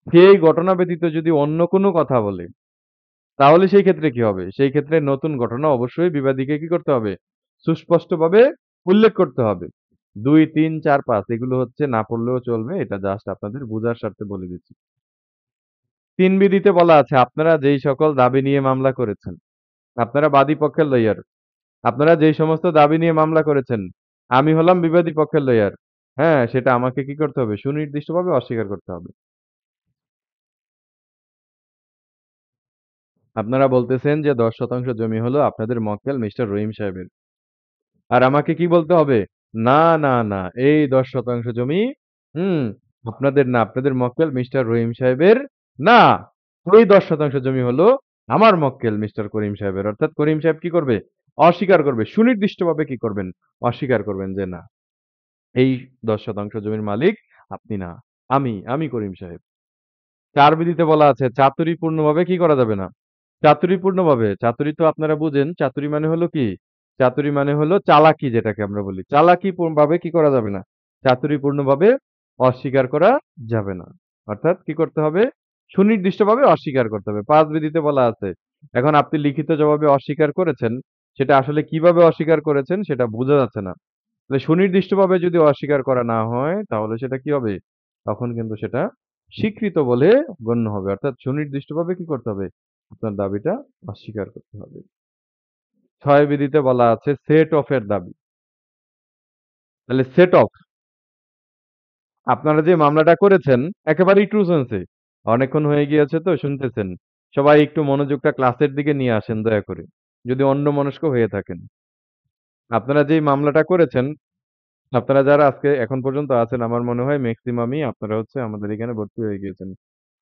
সেই ঘটনা ব্যতীত যদি অন্য কোনো কথা বলে, তাহলে সেই ক্ষেত্রে কি হবে? সেই ক্ষেত্রে নতুন ঘটনা অবশ্যই বিবাদীকে কি করতে হবে? সুস্পষ্টভাবে উল্লেখ করতে হবে। ২, ৩, ৪, ৫ এগুলো হচ্ছে না পড়লেও চলবে। এটা জাস্ট আপনাদের বুঝার স্বার্থে বলে দিচ্ছি। ৩ বিধিতে বলা আছে আপনারা যেই সকল দাবি নিয়ে মামলা করেছেন, আপনারা বাদী পক্ষের লইয়ার। আপনারা যেই সমস্ত দাবি নিয়ে মামলা করেছেন, আমি হলাম বিবাদী পক্ষের লইয়ার। হ্যাঁ, সেটা আমাকে কি করতে হবে? সুনির্দিষ্টভাবে অস্বীকার করতে হবে। আপনারা বলতেছেন যে ১০% জমি হলো আপনাদের মক্কেল মিস্টার রহিম সাহেবের। আর আমাকে কি বলতে হবে? না, এই ১০% জমি হুম, আপনাদের না, আপনাদের মক্কেল মিস্টার রহিম সাহেবের না। এই ১০% জমি হলো আমার মক্কেল মিস্টার করিম সাহেবের। অর্থাৎ করিম সাহেব কি করবে? অস্বীকার করবে। সুনির্দিষ্টভাবে কি করবেন? অস্বীকার করবেন যে না, এই ১০% জমির মালিক আপনি না। আমি করিম সাহেব। ৪ বিধিতে বলা আছে চাতুরীপূর্ণভাবে কি করা যাবে না? চাতুরীপূর্ণভাবে, চাতুরী তো আপনারা বুঝেন। চাতুরী মানে হলো কি? চাতুরী মানে হলো চালাকি যেটাকে আমরা বলি। ভাবে কি করা যাবে না? চাতুরীপূর্ণভাবে অস্বীকার করা যাবে না। অর্থাৎ কি করতে হবে? সুনির্দিষ্টভাবে অস্বীকার করতে হবে। ৫ বিধিতে বলা আছে, এখন আপনি লিখিত জবাবে অস্বীকার করেছেন, সেটা আসলে কিভাবে অস্বীকার করেছেন সেটা বোঝা যাচ্ছে না। তাহলে সুনির্দিষ্টভাবে যদি অস্বীকার করা না হয়, তাহলে সেটা কি হবে? তখন কিন্তু সেটা স্বীকৃত বলে গণ্য হবে। অর্থাৎ সুনির্দিষ্টভাবে কি করতে হবে? আপনার দাবিটা অস্বীকার করতে হবে। ৬ বিধিতে বলা আছে সেট অফ এর দাবি। তাহলে সেট অফ আপনারা যে মামলাটা করেছেন একেবারেই ট্রু সেন্স এ। অনেকক্ষণ হয়ে গিয়েছে তো শুনতেছেন। সবাই একটু মনোযোগটা ক্লাসের দিকে নিয়ে আসেন দয়া করে। যদি অন্যমনস্ক হয়ে থাকেন। আপনারা যেই মামলাটা করেছেন, আপনারা যারা আজকে এখন পর্যন্ত আছেন আমার মনে হয় মেক্সিমামই আপনারা হচ্ছে আমাদের এখানে ভর্তি হয়ে গিয়েছেন।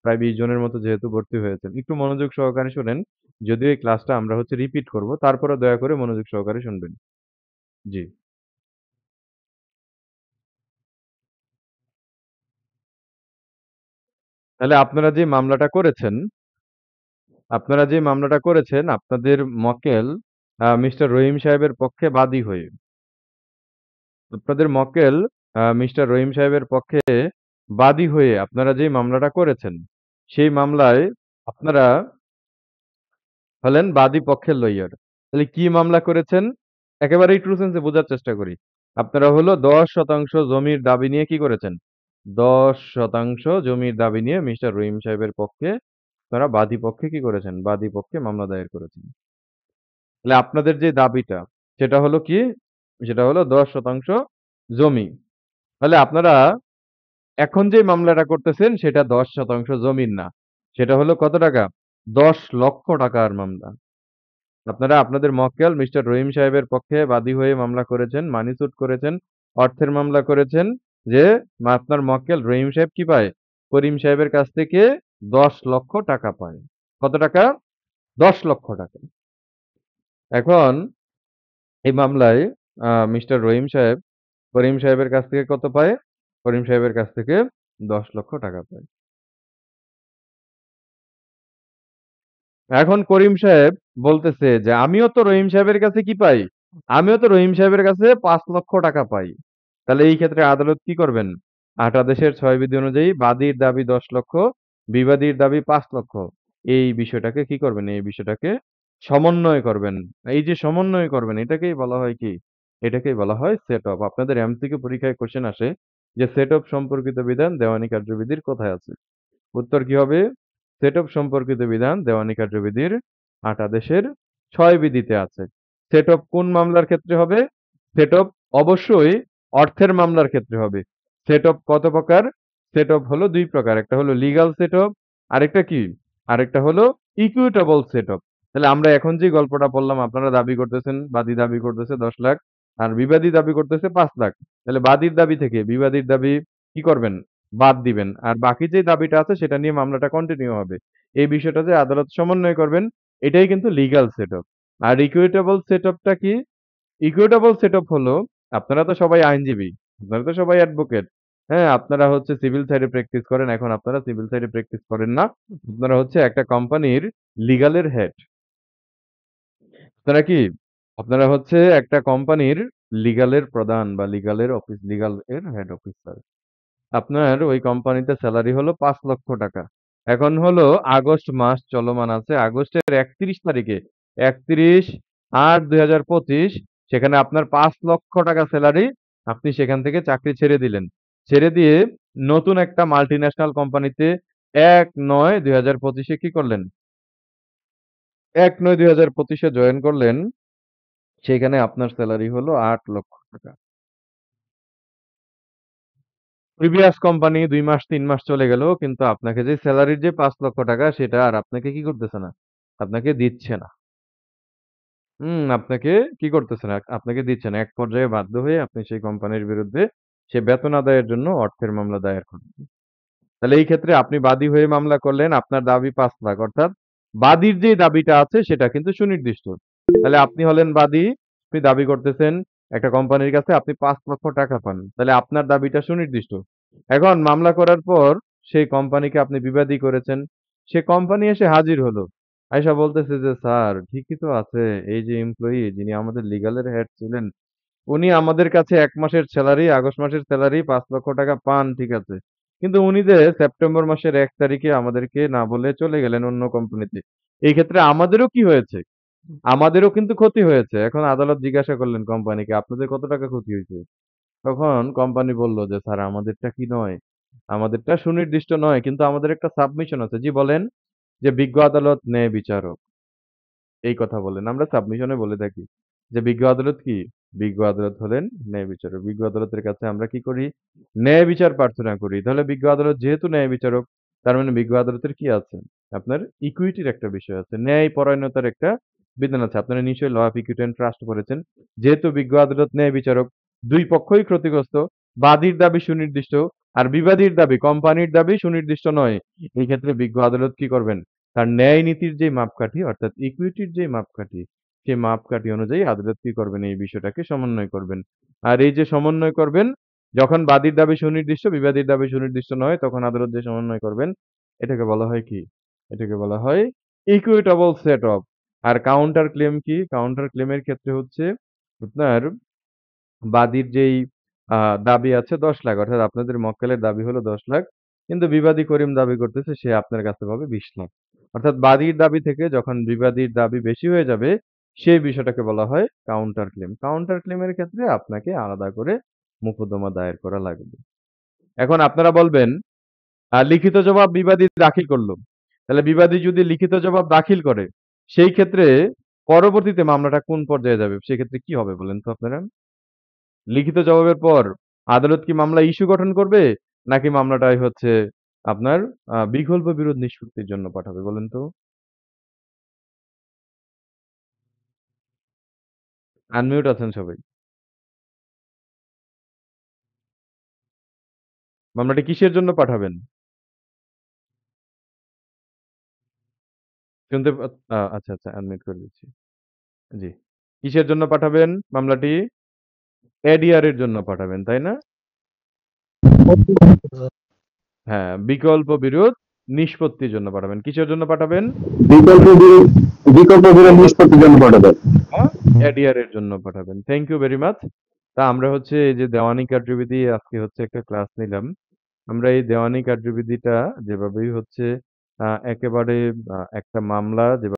প্রায় ২০ জনের মতো যেহেতু ভর্তি হয়েছেন। একটু মনোযোগ সহকারে শোনেন। যদিও এই ক্লাসটা আমরা হচ্ছে রিপিট করব, তারপরেও দয়া করে মনোযোগ সহকারে শুনবেন। জি। তাহলে আপনারা যে মামলাটা করেছেন আপনাদের মক্কেল মিস্টার রহিম সাহেবের পক্ষে বাদী হয়ে। আপনাদের মক্কেল মিস্টার রহিম সাহেবের পক্ষে বাদী হয়ে আপনারা যে মামলাটা করেছেন, সেই মামলায় আপনারা হলেন বাদী পক্ষের লইয়ার। তাহলে কি মামলা করেছেন? একেবারেই ট্রু সেন্সে বোঝার চেষ্টা করি। আপনারা হলো ১০% জমির দাবি নিয়ে কি করেছেন? ১০% জমির দাবি নিয়ে মিস্টার রহিম সাহেবের পক্ষে আপনারা বাদী পক্ষে কি করেছেন? বাদী পক্ষে মামলা দায়ের করেছেন। তাহলে আপনাদের যে দাবিটা সেটা হলো কি? সেটা হলো ১০% জমি। তাহলে আপনারা এখন যে মামলাটা করতেছেন সেটা ১০% জমির না। সেটা হলো কত টাকা? ১০,০০,০০০ টাকার মামলা। আপনারা আপনাদের মক্কেল মিস্টার রহিম সাহেবের পক্ষে বাদী হয়ে মামলা করেছেন, মানি স্যুট করেছেন, অর্থের মামলা করেছেন যে আপনার মক্কেল রহিম সাহেব কি পায়? করিম সাহেবের কাছ থেকে ১০,০০,০০০ টাকা পায়। কত টাকা? ১০,০০,০০০ টাকা। এখন এই মামলায় মিস্টার রহিম সাহেব করিম সাহেবের কাছ থেকে কত পায়? করিম সাহেবের কাছ থেকে ১০,০০,০০০ টাকা পায়। এখন করিম সাহেব বলতেছে যে, "আমিও তো রহিম সাহেবের কাছে কি পাই? আমিও তো রহিম সাহেবের কাছে ৫,০০,০০০ টাকা পাই।" তাহলে এই ক্ষেত্রে আদালত কি করবেন? আদেশের ৬ বিধি অনুযায়ী বাদীর দাবি ১০,০০,০০০, বিবাদীর দাবি ৫,০০,০০০। এই বিষয়টাকে কি করবেন? এই বিষয়টাকে সমন্বয় করবেন। এই যে সমন্বয় করবেন এটাকেই বলা হয় কি? এটাকেই বলা হয় সেট অফ। আপনাদের এমসিকিউ পরীক্ষায় কোয়েশ্চেন আসে যে, সেট অফ সম্পর্কিত বিধান দেওয়ানী কার্যবিধির কোথায় আছে? উত্তর কি হবে? সেট অফ সম্পর্কিত বিধান দেওয়ানী কার্যবিধির ৮ আদেশের ৬ বিধিতে আছে। সেট অফ কোন মামলার ক্ষেত্রে হবে? সেট অফ অবশ্যই অর্থের মামলার ক্ষেত্রে হবে। সেট অফ কত প্রকার? সেট অফ হলো ২ প্রকার। একটা হলো লিগ্যাল সেট অফ, আরেকটা কি? আরেকটা হলো ইকুইটেবল সেট অফ। তাহলে আমরা এখন যে গল্পটা বললাম আপনারা দাবি করতেছেন, বাদী দাবি করতেছে ১০,০০,০০০ আর বিবাদী দাবি করতেছে ৫,০০,০০০। তাহলে বাদীর দাবি থেকে বিবাদীর দাবি কি করবেন? বাদ দিবেন। আর বাকি যে দাবিটা আছে সেটা নিয়ে মামলাটা কন্টিনিউ হবে। এই বিষয়টা যে আদালত সমন্বয় করবেন, এটাই কিন্তু লিগ্যাল সেটআপ। আর ইকুইটেবল সেটআপটা কি? ইকুইটেবল সেটআপ হলো আপনারা তো সবাই আইনজীবী, আপনারা তো সবাই অ্যাডভোকেট। হ্যাঁ? আপনারা হচ্ছে সিভিল সাইডে প্র্যাকটিস করেন। এখন আপনারা সিভিল সাইডে প্র্যাকটিস করেন না। আপনারা হচ্ছে একটা কোম্পানির লিগ্যালের হেড। আপনারা কি? আপনারা হচ্ছে একটা কোম্পানির লিগ্যালের প্রধান বা লিগ্যাল এর হেড অফিসার। আপনার ওই কোম্পানিতে সেলারি হলো ৫,০০,০০০ টাকা। এখন হলো আগস্ট মাস চলমান আছে। আগস্টের ৩১ তারিখে ৩১/৮/২০২৫ সেখানে আপনার ৫,০০,০০০ টাকা সেলারি আপনি সেখান থেকে চাকরি ছেড়ে দিলেন। ছেড়ে দিয়ে নতুন একটা মাল্টিন্যাশনাল কোম্পানিতে ১/৯/২০২৫ এ কি করলেন? ১/৯/২০২৫ এ জয়েন করলেন। সেখানে আপনার সেলারি হলো ৮,০০,০০০ টাকা। প্রিভিয়াস কোম্পানি ২ মাস ৩ মাস চলে গেল। কিন্তু আপনাকে যে সেলারির যে ৫,০০,০০০ টাকা সেটা আর আপনাকে কি করতেছে না? আপনাকে দিচ্ছে না। আপনাকে কি করতেছে না? আপনাকে দিচ্ছে না। এক পর্যায়ে বাধ্য হয়ে আপনি সেই কোম্পানির বিরুদ্ধে সে বেতন আদায়ের জন্য অর্থের মামলা দায়ের করেন। তাহলে এই ক্ষেত্রে আপনি বাদী হয়ে মামলা করলেন। আপনার দাবি ৫,০০,০০০ অর্থাৎ বাদীর যে দাবিটা আছে সেটা কিন্তু সুনির্দিষ্ট। তাহলে আপনি হলেন বাদী, আপনি দাবি করতেছেন একটা কোম্পানির কাছে আপনি ৫,০০,০০০ টাকা পান। তাহলে আপনার দাবিটা সুনির্দিষ্ট। এখন মামলা করার পর সেই কোম্পানিকে আপনি বিবাদী করেছেন। সে কোম্পানি এসে হাজির হলো। আইসা বলতেছে যে, "স্যার ঠিকই তো আছে। এই যে এমপ্লয়ি যিনি আমাদের লিগ্যালের হেড ছিলেন, উনি আমাদের কাছে ১ মাসের সেলারি, আগস্ট মাসের সেলারি ৫,০০,০০০ টাকা পান ঠিক আছে। কিন্তু উনি যে সেপ্টেম্বর মাসের ১ তারিখে আমাদেরকে না বলে চলে গেলেন অন্য কোম্পানিতে। এই ক্ষেত্রে আমাদেরও কি হয়েছে? আমাদেরও কিন্তু ক্ষতি হয়েছে।" এখন আদালত জিজ্ঞাসা করলেন কোম্পানিকে, "আপনাদের কত টাকা ক্ষতি হইছে?" তখন কোম্পানি বলল যে, "স্যার আমাদেরটা কি নয়? আমাদেরটা সুনির্দিষ্ট নয় কিন্তু আমাদের একটা সাবমিশন আছে।" জি বলেন? যে বিজ্ঞ আদালত ন্যায় বিচারক। এই কথা বলেন। আমরা সাবমিশনে বলে থাকি যে বিজ্ঞ আদালত কি? বিজ্ঞ আদালত হলেন ন্যায় বিচারক। বিজ্ঞ আদালতের কাছে আমরা কি করি? ন্যায় বিচার প্রার্থনা করি। তাহলে বিজ্ঞ আদালত যেহেতু ন্যায় বিচারক, তার মানে বিজ্ঞ আদালতের কি আছে? আপনার ইকুইটির একটা বিষয় আছে। ন্যায় পরায়ণতার একটা বিধান আছে। আপনারা নিশ্চয়ই law of equity and trust পড়েছেন। যেহেতু বিজ্ঞ আদালত ন্যায় বিচারক, ২ পক্ষই ক্ষতিগ্রস্ত। বাদীর দাবি সুনির্দিষ্ট আর বিবাদীর দাবি, কোম্পানির দাবি সুনির্দিষ্ট নয়। এই ক্ষেত্রে বিজ্ঞ আদালত কি করবেন? তার ন্যায় নীতির যে মাপকাঠি অর্থাৎ ইকুইটির যে মাপকাঠি, সেই মাপকাঠি অনুযায়ী আদালত কি করবেন? এই বিষয়টাকে সমন্বয় করবেন। আর এই যে সমন্বয় করবেন, যখন বাদীর দাবি সুনির্দিষ্ট, বিবাদীর দাবি সুনির্দিষ্ট নয়, তখন আদালত যে সমন্বয় করবেন, এটাকে বলা হয় কি? এটাকে বলা হয় ইকুইটেবল সেট অফ। আর কাউন্টার ক্লেম কি? কাউন্টার ক্লেমের ক্ষেত্রে হচ্ছে আপনার বাদীর যেই আ দাবি আছে ১০ লাখ, অর্থাৎ আপনাদের মক্কেলের দাবি হলো ১০ লাখ। কিন্তু বিবাদী করিম দাবি করতেছে সে আপনার কাছে পাবে ২০ লাখ। অর্থাৎ বাদীর দাবি থেকে যখন বিবাদীর দাবি বেশি হয়ে যাবে, সেই বিষয়টাকে বলা হয় কাউন্টার ক্লেম। কাউন্টার ক্লেমের ক্ষেত্রে আপনাকে আলাদা করে মোকদ্দমা দায়ের করা লাগবে। এখন আপনারা বলবেন, লিখিত জবাব বিবাদী দাখিল করল। তাহলে বিবাদী যদি লিখিত জবাব দাখিল করে, সেই ক্ষেত্রে পরবর্তীতে মামলাটা কোন পর্যায়ে যাবে? সেক্ষেত্রে কি হবে বলেন তো আপনারা? লিখিত জবাবের পর আদালত কি মামলা ইস্যু গঠন করবে? নাকি মামলাটাই হচ্ছে আপনার বিকল্প বিরোধ নিষ্পত্তির জন্য পাঠাবে বলেন তো? আনমিউট আছেন সবাই। মামলাটি কিসের জন্য পাঠাবেন? শুনতে আচ্ছা, আচ্ছা আনমিউট করে দিচ্ছি। জি। কিসের জন্য পাঠাবেন মামলাটি? এডিআর এর জন্য পাঠাবেন, তাই না? হ্যাঁ, বিকল্প বিরোধ নিষ্পত্তির জন্য পাঠাবেন। কিসের জন্য পাঠাবেন? বিকল্প বিরোধ নিষ্পত্তির জন্য পাঠাবেন। এডিআর এর জন্য পাঠাবেন। Thank you very much. তা আমরা হচ্ছে এই যে দেওয়ানি কার্যবিধি আজকে হচ্ছে একটা ক্লাস নিলাম। আমরা এই দেওয়ানি কার্যবিধিটা যেভাবেই হচ্ছে একেবারে একটা মামলা যেভাবে